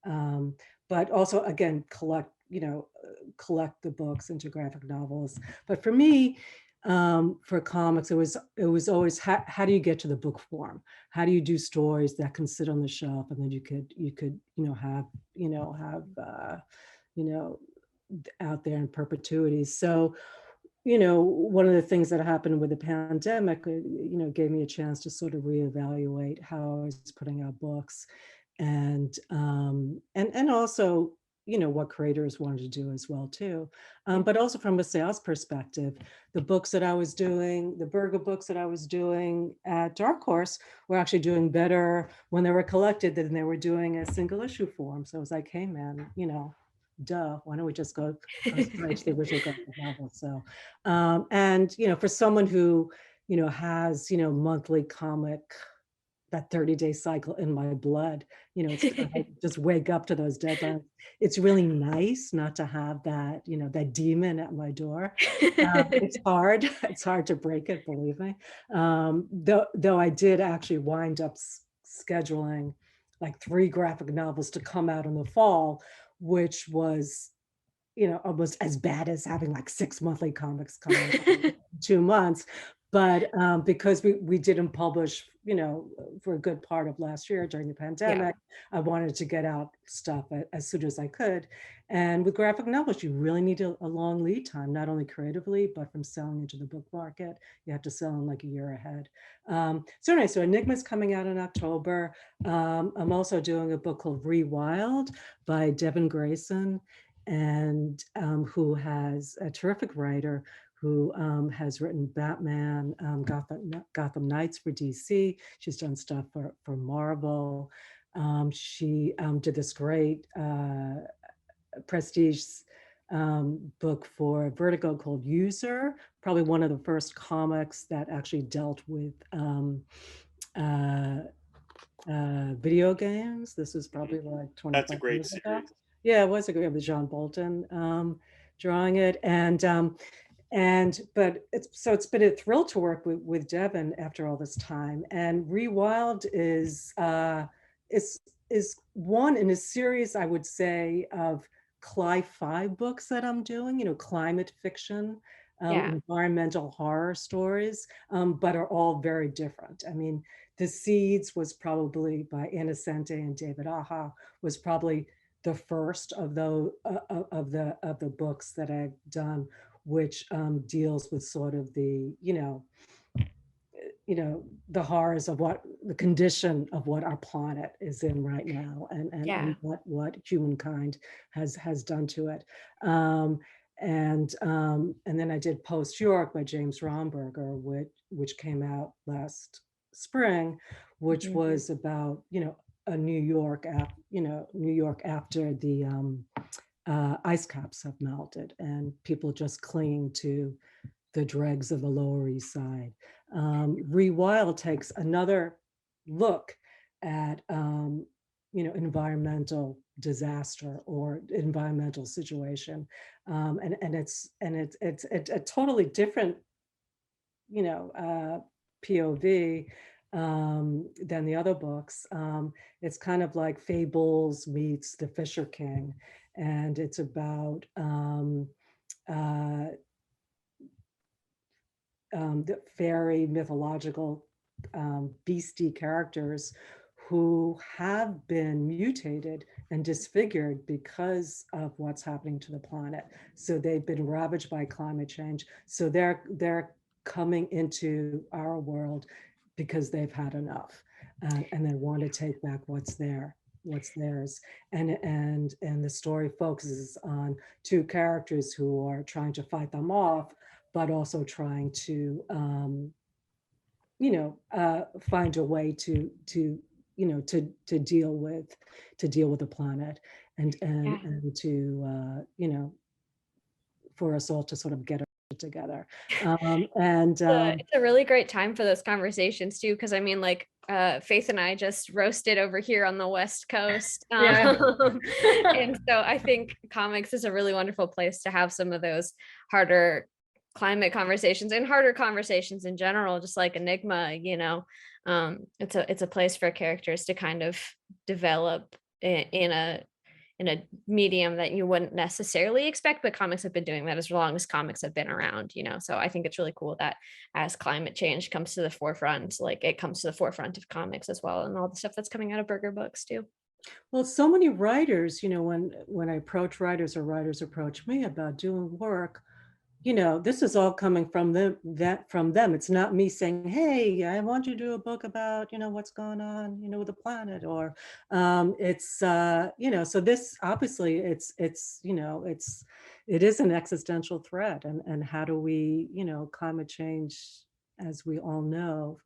but also again collect the books into graphic novels. But for me, for comics, it was always how do you get to the book form? How do you do stories that can sit on the shelf and then you could have out there in perpetuity. So one of the things that happened with the pandemic, gave me a chance to sort of reevaluate how I was putting out books, and also, what creators wanted to do as well too. But also from a sales perspective, the books that I was doing, the Berger books that I was doing at Dark Horse were actually doing better when they were collected than they were doing a single issue form. So I was like, hey man, duh, why don't we just go straight to the original graphic novel? So, and, for someone who, has, monthly comic, that 30-day cycle in my blood, I just wake up to those deadlines. It's really nice not to have that, that demon at my door. It's hard to break it, believe me. Though I did actually wind up scheduling like 3 graphic novels to come out in the fall, which was, almost as bad as having like 6 monthly comics coming in 2 months. But because we didn't publish, for a good part of last year during the pandemic, I wanted to get out stuff as soon as I could. And with graphic novels, you really need a long lead time, not only creatively, but from selling into the book market. You have to sell in like a year ahead. So anyway, so Enigma's coming out in October. I'm also doing a book called Rewild by Devin Grayson. and who has a terrific writer who has written Batman, Gotham Knights for DC. She's done stuff for Marvel. She did this great prestige book for Vertigo called User, probably one of the first comics that actually dealt with video games. This was probably like 25 That's a great years ago. series. Yeah, it was a great, it was John Bolton drawing it. But it's been a thrill to work with Devin after all this time. And Rewild is one in a series, I would say, of Cli-Fi books that I'm doing, climate fiction, environmental horror stories, but are all very different. I mean, The Seeds was probably by Anna Sente and David Aha, was probably the first of the books that I've done, which deals with sort of the the horrors of the condition of what our planet is in right now, and what humankind has done to it. And then I did Post York by James Romberger, which came out last spring, which was about a New York after the ice caps have melted and people just clinging to the dregs of the Lower East Side. Rewild takes another look at environmental disaster or environmental situation, and it's a totally different POV than the other books. It's kind of like Fables meets The Fisher King, and it's about the fairy mythological beastie characters who have been mutated and disfigured because of what's happening to the planet. So they've been ravaged by climate change. So they're coming into our world because they've had enough, and they want to take back what's theirs. And the story focuses on two characters who are trying to fight them off, but also trying to find a way to deal with the planet, and to for us all to sort of get together. It's a really great time for those conversations too, because I mean, like Faith and I just roasted over here on the West Coast, and so I think comics is a really wonderful place to have some of those harder climate conversations and harder conversations in general, just like Enigma. It's a place for characters to kind of develop in a medium that you wouldn't necessarily expect, but comics have been doing that as long as comics have been around, so I think it's really cool that as climate change comes to the forefront, like it comes to the forefront of comics as well, and all the stuff that's coming out of Berger Books too. Well, so many writers, when I approach writers or writers approach me about doing work, this is all coming from them. It's not me saying, hey, I want you to do a book about, what's going on, with the planet, or it's, so this obviously it is an existential threat, and how do we, climate change, as we all know,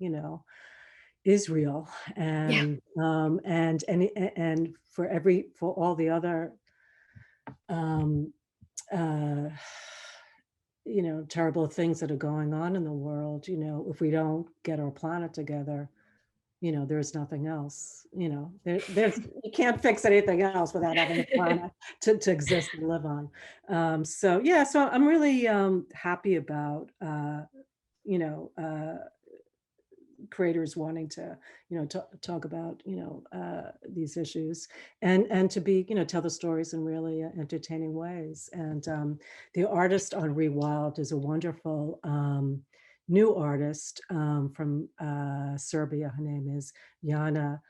is real, and and for all the other terrible things that are going on in the world, if we don't get our planet together, there's nothing else, there's you can't fix anything else without having a planet to exist and live on. So I'm really happy about creators wanting to talk about these issues, and to be tell the stories in really entertaining ways. And the artist on Rewild is a wonderful new artist from Serbia. Her name is Jana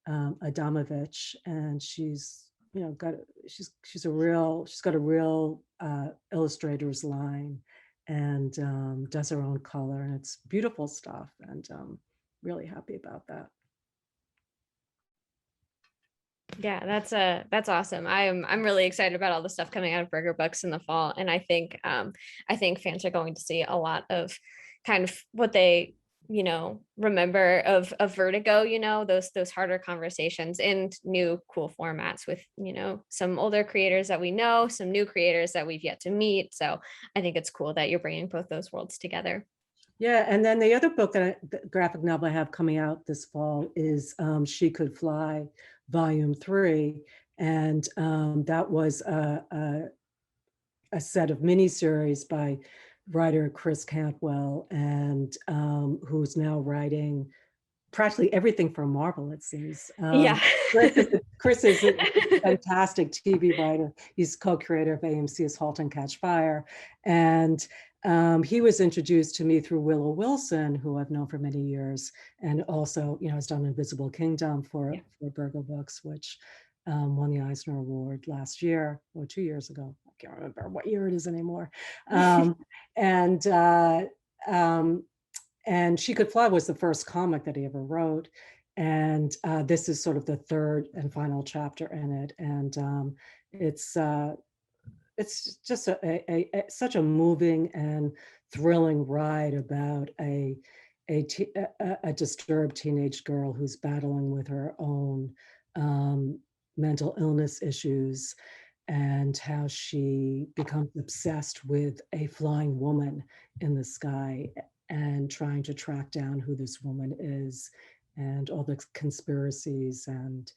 Adamovic, and she's got a real illustrator's line, and does her own color, and it's beautiful stuff, and really happy about that. Yeah, that's awesome. I'm really excited about all the stuff coming out of Berger Books in the fall, and I think fans are going to see a lot of kind of what they remember of Vertigo, those harder conversations and new cool formats with some older creators that we know, some new creators that we've yet to meet. So I think it's cool that you're bringing both those worlds together. Yeah, and then the other book the graphic novel I have coming out this fall is She Could Fly, Volume 3, and that was a set of miniseries by writer Chris Cantwell, and who's now writing practically everything for Marvel, it seems. Yeah. Chris is a fantastic TV writer. He's co-creator of AMC's *Halt and Catch Fire*. And he was introduced to me through Willow Wilson, who I've known for many years, and also, has done Invisible Kingdom for Berger Books, which won the Eisner Award last year or 2 years ago. I can't remember what year it is anymore. And She Could Fly was the first comic that he ever wrote. And this is sort of the third and final chapter in it. And it's just such a moving and thrilling ride about a disturbed teenage girl who's battling with her own mental illness issues, and how she becomes obsessed with a flying woman in the sky and trying to track down who this woman is, and all the conspiracies and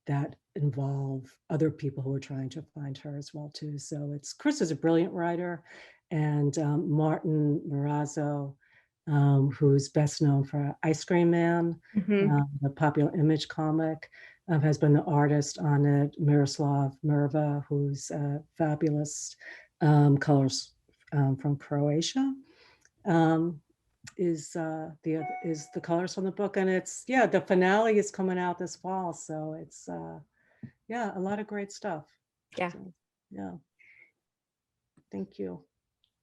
that involve other people who are trying to find her as well too. So Chris is a brilliant writer, and Martin Morazzo, who's best known for Ice Cream Man, the Popular Image comic, has been the artist on it. Miroslav Merva, who's fabulous colors from Croatia, is the colors from the book. And the finale is coming out this fall, so it's a lot of great stuff. So, thank you.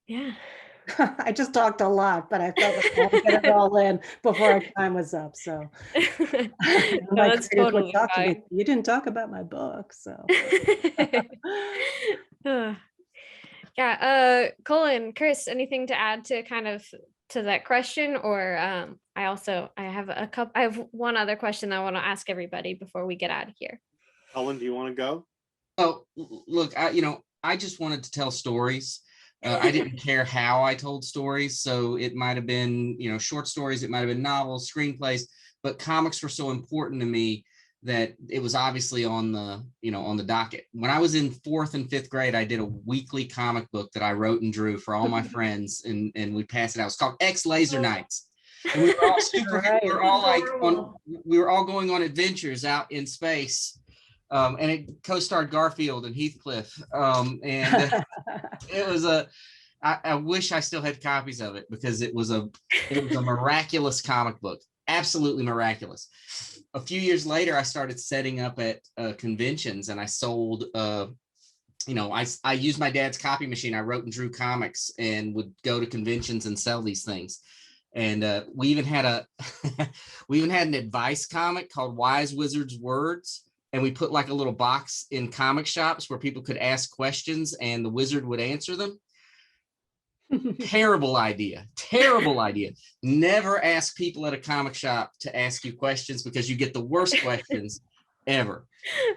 Yeah. I just talked a lot, but I felt like I had to get it all in before our time was up. So that's totally fine. You didn't talk about my book, so. Yeah, Cullen, Chris, anything to add to kind of to that question? Or I have one other question that I want to ask everybody before we get out of here. Cullen, do you want to go? Oh, look, I just wanted to tell stories. I didn't care how I told stories. So it might have been, short stories, it might have been novels, screenplays, but comics were so important to me that it was obviously on the docket. When I was in 4th and 5th grade, I did a weekly comic book that I wrote and drew for all my friends, and we passed it out. It's called X Laser Nights. And we were all we were all going on adventures out in space. And it co-starred Garfield and Heathcliff. And it was I wish I still had copies of it, because it was a miraculous comic book. Absolutely miraculous. A few years later, I started setting up at conventions, and I sold, I used my dad's copy machine. I wrote and drew comics and would go to conventions and sell these things. And we even had an advice comic called Wise Wizard's Words. And we put like a little box in comic shops where people could ask questions and the wizard would answer them. Terrible idea. Never ask people at a comic shop to ask you questions, because you get the worst questions ever.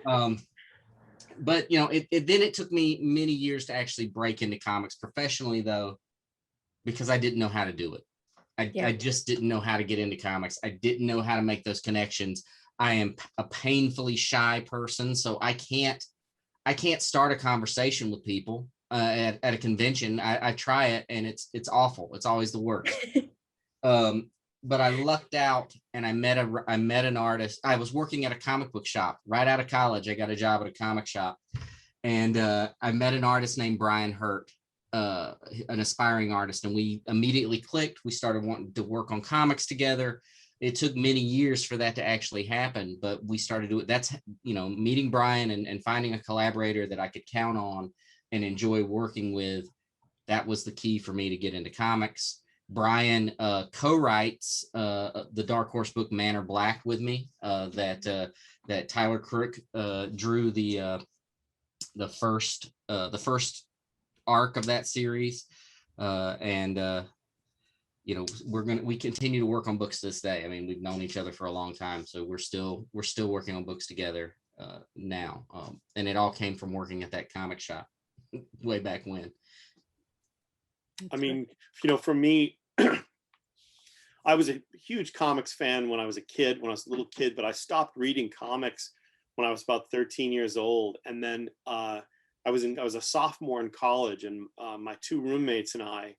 But then it took me many years to actually break into comics professionally, though, because I didn't know how to do it. I just didn't know how to get into comics. I didn't know how to make those connections. I am a painfully shy person, so I can't start a conversation with people at a convention. I try it, and it's awful. It's always the worst. But I lucked out, and I met an artist. I was working at a comic book shop right out of college. I got a job at a comic shop, and I met an artist named Brian Hurt, an aspiring artist, and we immediately clicked. We started wanting to work on comics together. It took many years for that to actually happen, but we started doing. That's meeting Brian and finding a collaborator that I could count on and enjoy working with. That was the key for me to get into comics. Brian co-writes the Dark Horse book Man or Black with me, that Tyler Crook drew the first arc of that series, and we continue to work on books to this day. I mean, we've known each other for a long time, so we're still working on books together now, and it all came from working at that comic shop way back when. I mean, for me, I was a huge comics fan when I was a little kid, but I stopped reading comics when I was about 13 years old. And then I was a sophomore in college, and my two roommates and I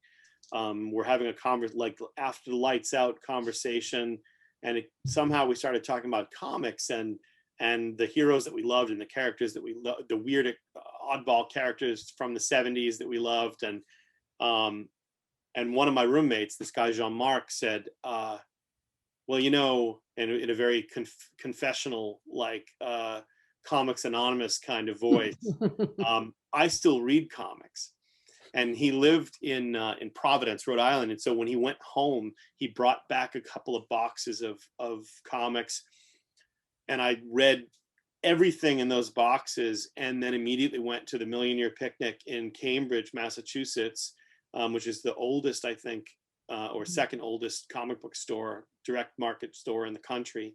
were having a like after the lights out conversation, and somehow we started talking about comics and the heroes that we loved and the characters that we loved, the weird oddball characters from the 70s that we loved. And one of my roommates, this guy Jean-Marc, said, well, in a very confessional, like Comics Anonymous kind of voice, I still read comics. And he lived in Providence, Rhode Island. And so when he went home, he brought back a couple of boxes of comics. And I read everything in those boxes, and then immediately went to the Million Year Picnic in Cambridge, Massachusetts, which is the oldest, I think, or second oldest comic book store, direct market store in the country.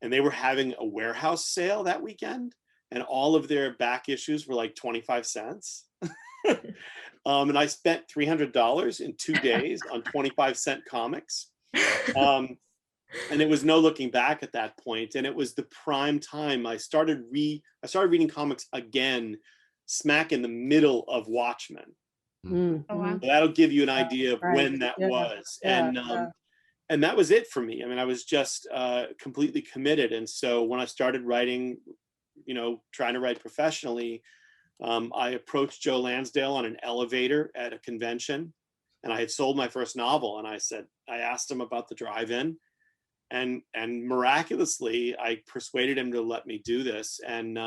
And they were having a warehouse sale that weekend, and all of their back issues were like 25 cents. And I spent $300 in 2 days on 25-cent comics. And it was no looking back at that point. And it was the prime time. I started reading comics again, smack in the middle of Watchmen. Mm-hmm. Oh, wow. So that'll give you an idea of Right. when that was. Yeah. And that was it for me. I mean, I was just completely committed. And so when I started writing, trying to write professionally, I approached Joe Lansdale on an elevator at a convention, and I had sold my first novel. And I asked him about the drive-in, and miraculously, I persuaded him to let me do this. And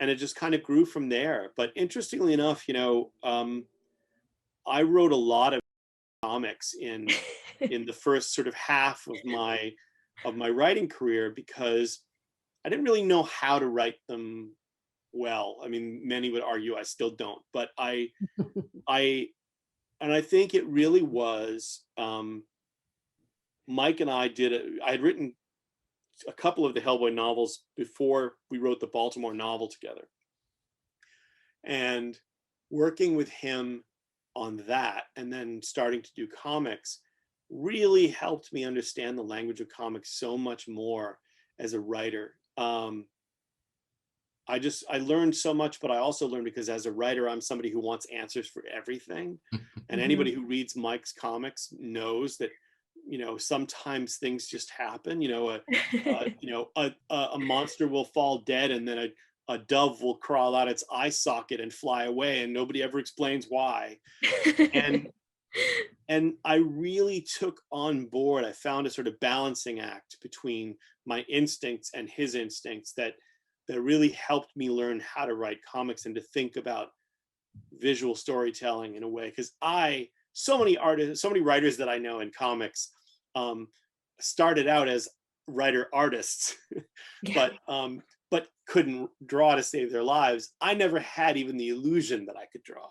it just kind of grew from there. But interestingly enough, I wrote a lot of comics in the first sort of half of my writing career, because I didn't really know how to write them well. I mean, many would argue I still don't, but I think it really was Mike and I I had written a couple of the Hellboy novels before we wrote the Baltimore novel together, and working with him on that, and then starting to do comics, really helped me understand the language of comics so much more as a writer. I learned so much, but I also learned because as a writer, I'm somebody who wants answers for everything. And anybody who reads Mike's comics knows that, sometimes things just happen. A monster will fall dead, and then a dove will crawl out its eye socket and fly away, and nobody ever explains why. And I really took on board, I found a sort of balancing act between my instincts and his instincts that really helped me learn how to write comics and to think about visual storytelling in a way. Because so many writers that I know in comics started out as writer artists, but couldn't draw to save their lives. I never had even the illusion that I could draw.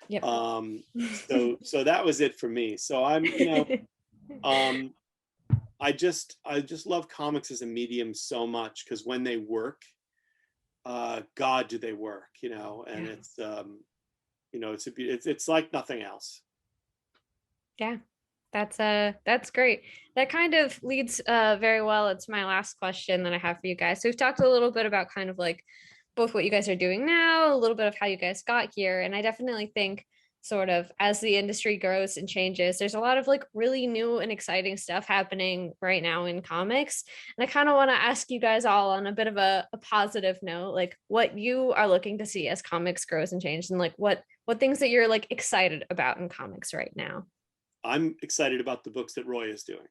Yep. So that was it for me. So I'm, I just love comics as a medium so much, because when they work, God, do they work, and it's like nothing else. Yeah, that's great. That kind of leads very well into my last question that I have for you guys. So we've talked a little bit about kind of like both what you guys are doing now, a little bit of how you guys got here. And I definitely think sort of as the industry grows and changes, there's a lot of like really new and exciting stuff happening right now in comics. And I kind of want to ask you guys all on a bit of a positive note, like what you are looking to see as comics grows and changes, and like what things that you're like excited about in comics right now. I'm excited about the books that Roye is doing.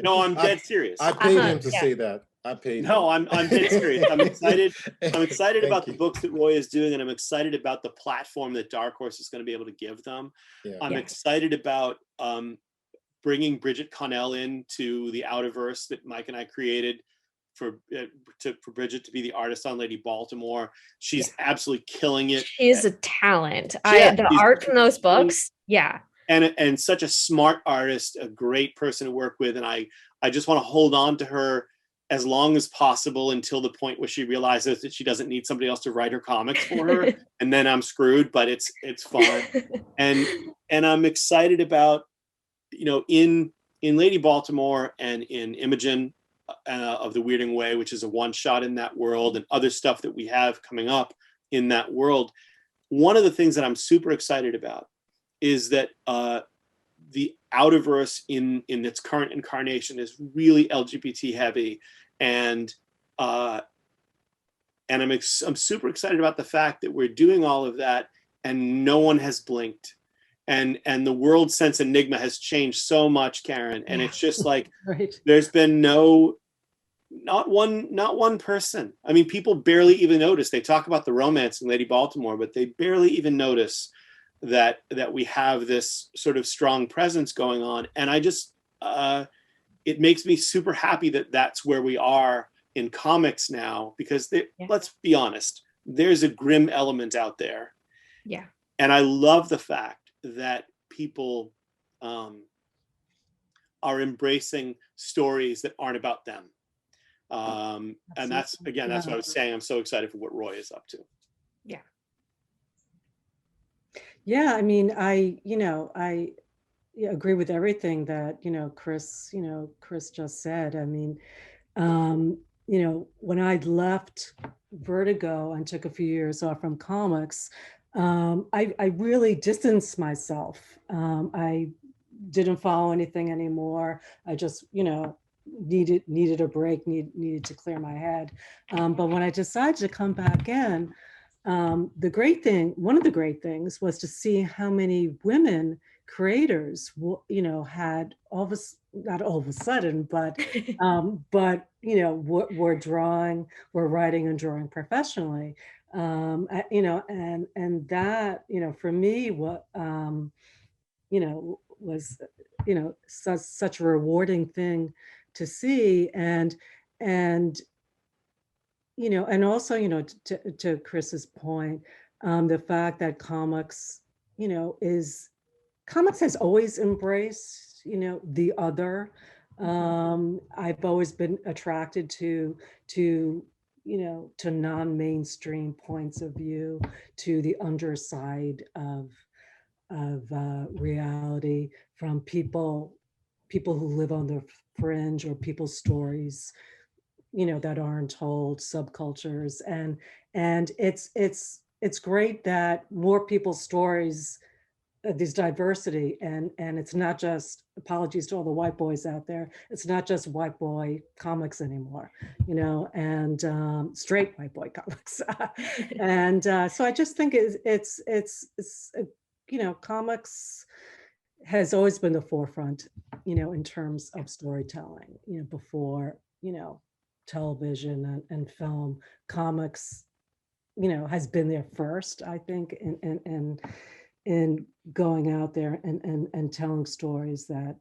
No, I'm dead serious. I paid him to say that. I paid. No, I'm dead serious. I'm excited. I'm excited Thank about the you. books that Roye is doing, and I'm excited about the platform that Dark Horse is going to be able to give them. Yeah. I'm Yeah. excited about bringing Bridget Connell into the Outerverse that Mike and I created for Bridget to be the artist on Lady Baltimore. She's absolutely killing it. She is a talent. Yeah, The she's art from those books, yeah. and such a smart artist, a great person to work with, and I just want to hold on to her as long as possible until the point where she realizes that she doesn't need somebody else to write her comics for her, and then I'm screwed. But it's fun, and I'm excited about, you know, in Lady Baltimore and in Imogen of the Weirding Way, which is a one shot in that world, and other stuff that we have coming up in that world. One of the things that I'm super excited about is that the Outerverse in its current incarnation is really LGBT heavy, and I'm super excited about the fact that we're doing all of that and no one has blinked, and the world since Enigma has changed so much, Karen, and it's just like Right. there's been not one person. I mean, people barely even notice. They talk about the romance in Lady Baltimore, but they barely even notice that we have this sort of strong presence going on. And I just it makes me super happy that that's where we are in comics now, because let's be honest, there's a grim element out there. Yeah. And I love the fact that people are embracing stories that aren't about them. And that's what I was saying. I'm so excited for what Roye is up to. Yeah. Yeah, I mean, I agree with everything that, Chris just said. I mean, when I left Vertigo and took a few years off from comics, I really distanced myself. I didn't follow anything anymore. I just, needed a break, needed to clear my head. But when I decided to come back in, one of the great things was to see how many women creators, had not all of a sudden, but were writing and drawing professionally. And that, for me, was, such a rewarding thing to see. And also, to Chris's point, the fact that comics has always embraced, the other. I've always been attracted to non-mainstream points of view, to the underside of reality, from people who live on the fringe, or people's stories that aren't told, subcultures. And it's great that more people's stories, there's diversity, and it's not just, apologies to all the white boys out there, it's not just white boy comics anymore, and straight white boy comics. And so I just think it's comics has always been the forefront, in terms of storytelling, before, television and film. Comics, has been there first, I think, in going out there and telling stories that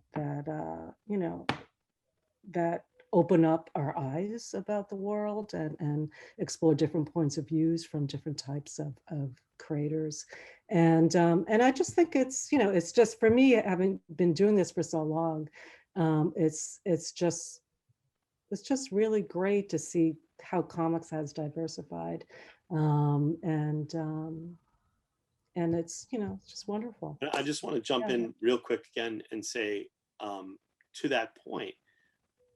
open up our eyes about the world, and explore different points of views from different types of creators. And I just think it's just, for me, having been doing this for so long, it's just really great to see how comics has diversified, and it's it's just wonderful. I just want to jump in real quick again and say, to that point,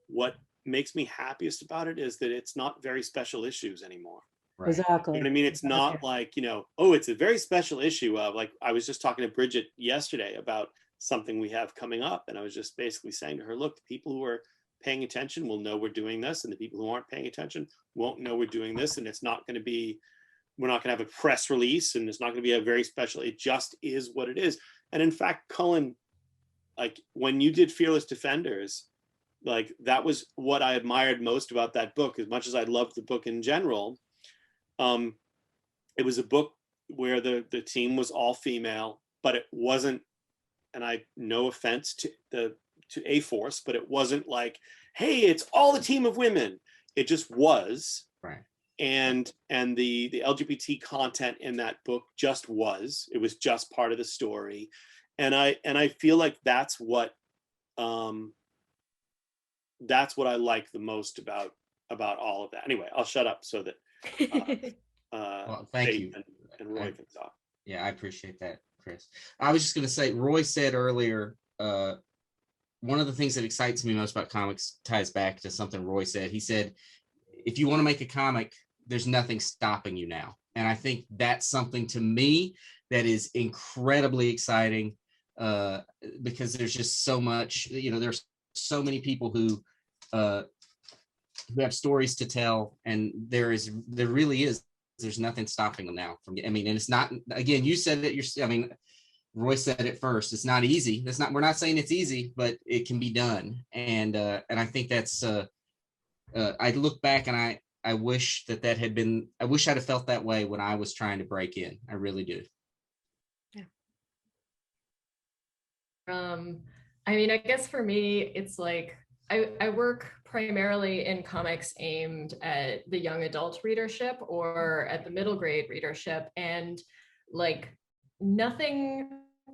what makes me happiest about it is that it's not very special issues anymore. Right. Exactly. You know what I mean? It's not like, oh, it's a very special issue of, like, I was just talking to Bridget yesterday about something we have coming up, and I was just basically saying to her, look, the people who are paying attention will know we're doing this, and the people who aren't paying attention won't know we're doing this, and it's not going to be, we're not going to have a press release, and it's not going to be a very special, it just is what it is. And in fact, Cullen, like, when you did Fearless Defenders, like that was what I admired most about that book. As much as I loved the book in general, it was a book where the team was all female, but it wasn't, and I, no offense to A-Force, but it wasn't like, hey, it's all a team of women. It just was. Right. And the LGBT content in that book just was. It was just part of the story. And I feel like that's what I like the most about all of that. Anyway, I'll shut up so that well, thank you. And Roye can talk. Yeah, I appreciate that, Chris. I was just going to say, Roye said earlier, one of the things that excites me most about comics ties back to something Roye said. He said, if you want to make a comic, there's nothing stopping you now. And I think that's something to me that is incredibly exciting, because there's just so much, there's so many people who have stories to tell, and there really is, there's nothing stopping them now from, and it's not, again, you said it, Roye said it first, it's not easy. We're not saying it's easy, but it can be done. And I think that's, I look back and I wish that had been, I wish I'd have felt that way when I was trying to break in. I really do. Yeah. I guess for me, it's like, I work primarily in comics aimed at the young adult readership or at the middle grade readership, and like nothing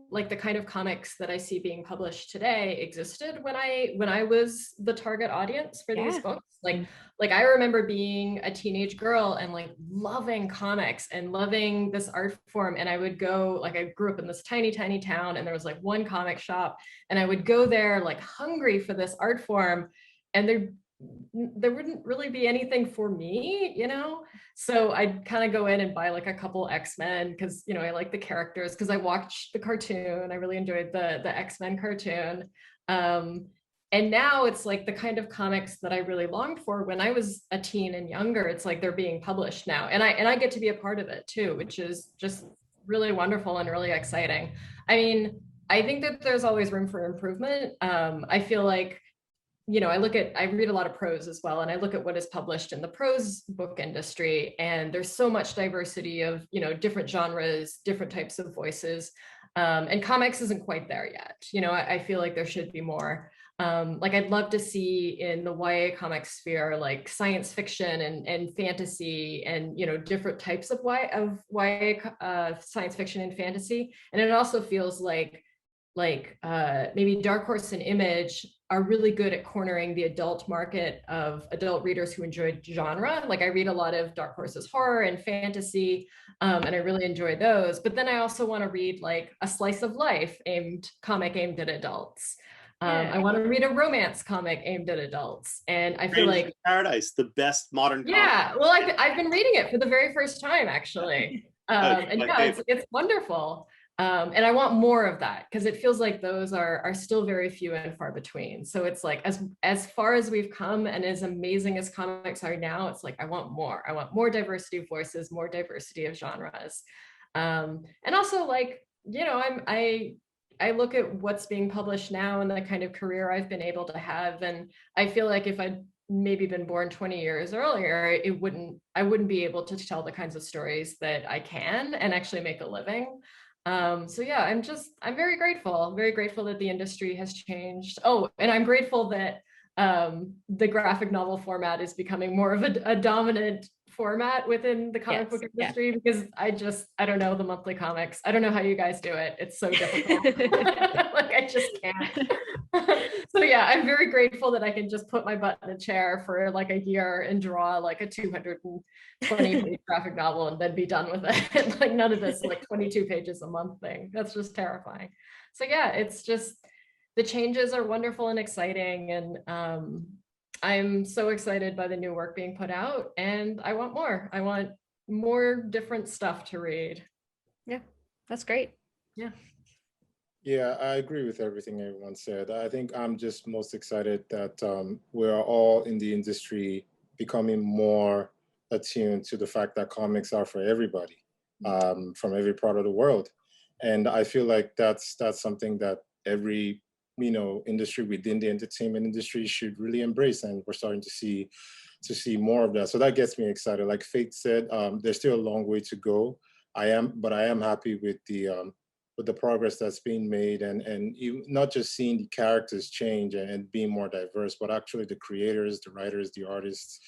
like the kind of comics that I see being published today existed when I was the target audience for these books. Like I remember being a teenage girl and like loving comics and loving this art form. And I would go, like, I grew up in this tiny town, and there was like one comic shop, and I would go there like hungry for this art form, and there wouldn't really be anything for me, so I'd kind of go in and buy like a couple X-Men because I like the characters, because I watched the cartoon. I really enjoyed the X-Men cartoon, and now it's like the kind of comics that I really longed for when I was a teen and younger. It's like they're being published now, and I get to be a part of it too, which is just really wonderful and really exciting. I think that there's always room for improvement. I feel like I read a lot of prose as well, and I look at what is published in the prose book industry, and there's so much diversity of, different genres, different types of voices, and comics isn't quite there yet. I feel like there should be more. Like I'd love to see in the YA comic sphere, like science fiction and fantasy and, different types of YA science fiction and fantasy. And it also feels like maybe Dark Horse and Image are really good at cornering the adult market of adult readers who enjoy genre. Like I read a lot of Dark Horse's horror and fantasy, and I really enjoy those. But then I also want to read like a slice of life comic aimed at adults. I want to read a romance comic aimed at adults. And I feel like Paradise, the best modern comic. Yeah, well, I've been reading it for the very first time, actually. And yeah, it's wonderful. And I want more of that, because it feels like those are still very few and far between. So it's like, as far as we've come and as amazing as comics are now, it's like, I want more. I want more diversity of voices, more diversity of genres. And also like, I look at what's being published now and the kind of career I've been able to have. And I feel like if I'd maybe been born 20 years earlier, I wouldn't be able to tell the kinds of stories that I can and actually make a living. So yeah, I'm very grateful that the industry has changed. Oh, and I'm grateful that the graphic novel format is becoming more of a dominant format within the comic book industry, because I don't know the monthly comics. I don't know how you guys do it. It's so difficult. Like I just can't. So yeah, I'm very grateful that I can just put my butt in a chair for like a year and draw like a 220-page graphic novel and then be done with it. Like none of this like 22 pages a month thing. That's just terrifying. So yeah, it's just, the changes are wonderful and exciting, and I'm so excited by the new work being put out, and I want more. I want more different stuff to read. Yeah, that's great. Yeah. Yeah, I agree with everything everyone said. I think I'm just most excited that we're all in the industry becoming more attuned to the fact that comics are for everybody, from every part of the world. And I feel like that's something that every industry within the entertainment industry should really embrace, and we're starting to see more of that. So that gets me excited. Like Faith said, there's still a long way to go. But I am happy with the progress that's being made, and not just seeing the characters change and being more diverse, but actually the creators, the writers, the artists,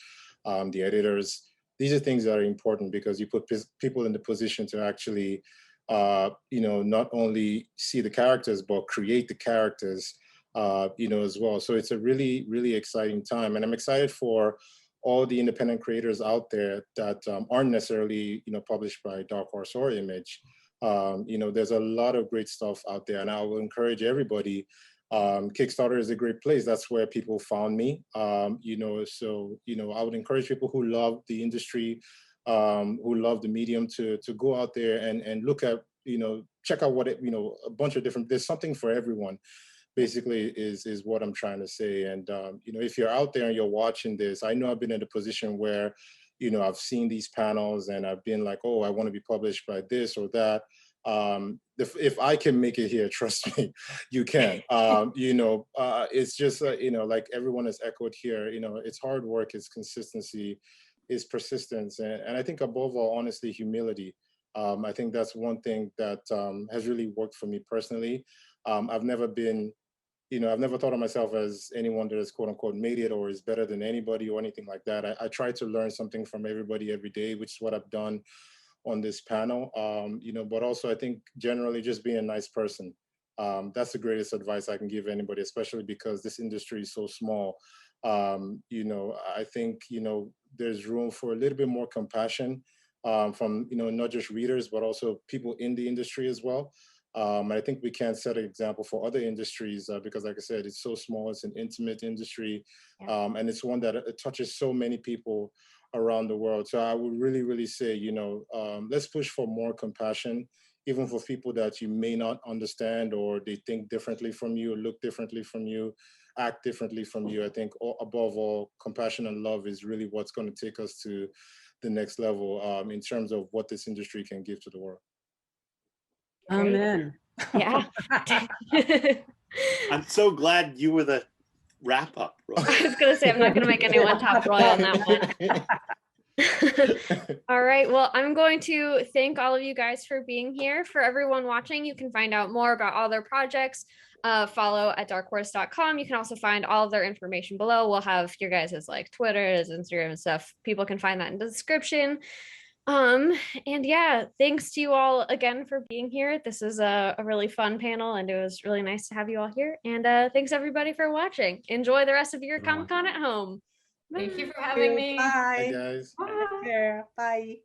the editors. These are things that are important because you put people in the position to actually, not only see the characters, but create the characters, as well. So it's a really, really exciting time. And I'm excited for all the independent creators out there that aren't necessarily, published by Dark Horse or Image. There's a lot of great stuff out there, and I will encourage everybody. Kickstarter is a great place. That's where people found me. I would encourage people who love the industry, who love the medium, to go out there and look at, check out a bunch of different. There's something for everyone, basically, is what I'm trying to say. And if you're out there and you're watching this, I know I've been in a position where, I've seen these panels and I've been like, oh, I want to be published by this or that. If I can make it here, trust me, you can. It's just, like everyone has echoed here, it's hard work, it's consistency, it's persistence. And I think above all, honestly, humility. I think that's one thing that has really worked for me personally. I've never thought of myself as anyone that has quote unquote made it or is better than anybody or anything like that. I try to learn something from everybody every day, which is what I've done on this panel. But also I think generally just being a nice person. That's the greatest advice I can give anybody, especially because this industry is so small. I think, there's room for a little bit more compassion from, not just readers, but also people in the industry as well. I think we can set an example for other industries because, like I said, it's so small. It's an intimate industry, and it's one that touches so many people around the world. So I would really, really say, let's push for more compassion, even for people that you may not understand or they think differently from you, look differently from you, act differently from you. I think above all, compassion and love is really what's going to take us to the next level in terms of what this industry can give to the world. Amen. Yeah. I'm so glad you were the wrap up. I was gonna say I'm not gonna make anyone top Roye on that one. All right, well, I'm going to thank all of you guys for being here. For everyone watching, you can find out more about all their projects. Follow at darkhorse.com. You can also find all of their information below. We'll have your guys' like Twitters, Instagram and stuff. People can find that in the description. And yeah, thanks to you all again for being here. This is a really fun panel and it was really nice to have you all here. And thanks everybody for watching. Enjoy the rest of your Comic-Con at home. Thank you for having me. Bye. Bye, guys. Take care. Bye.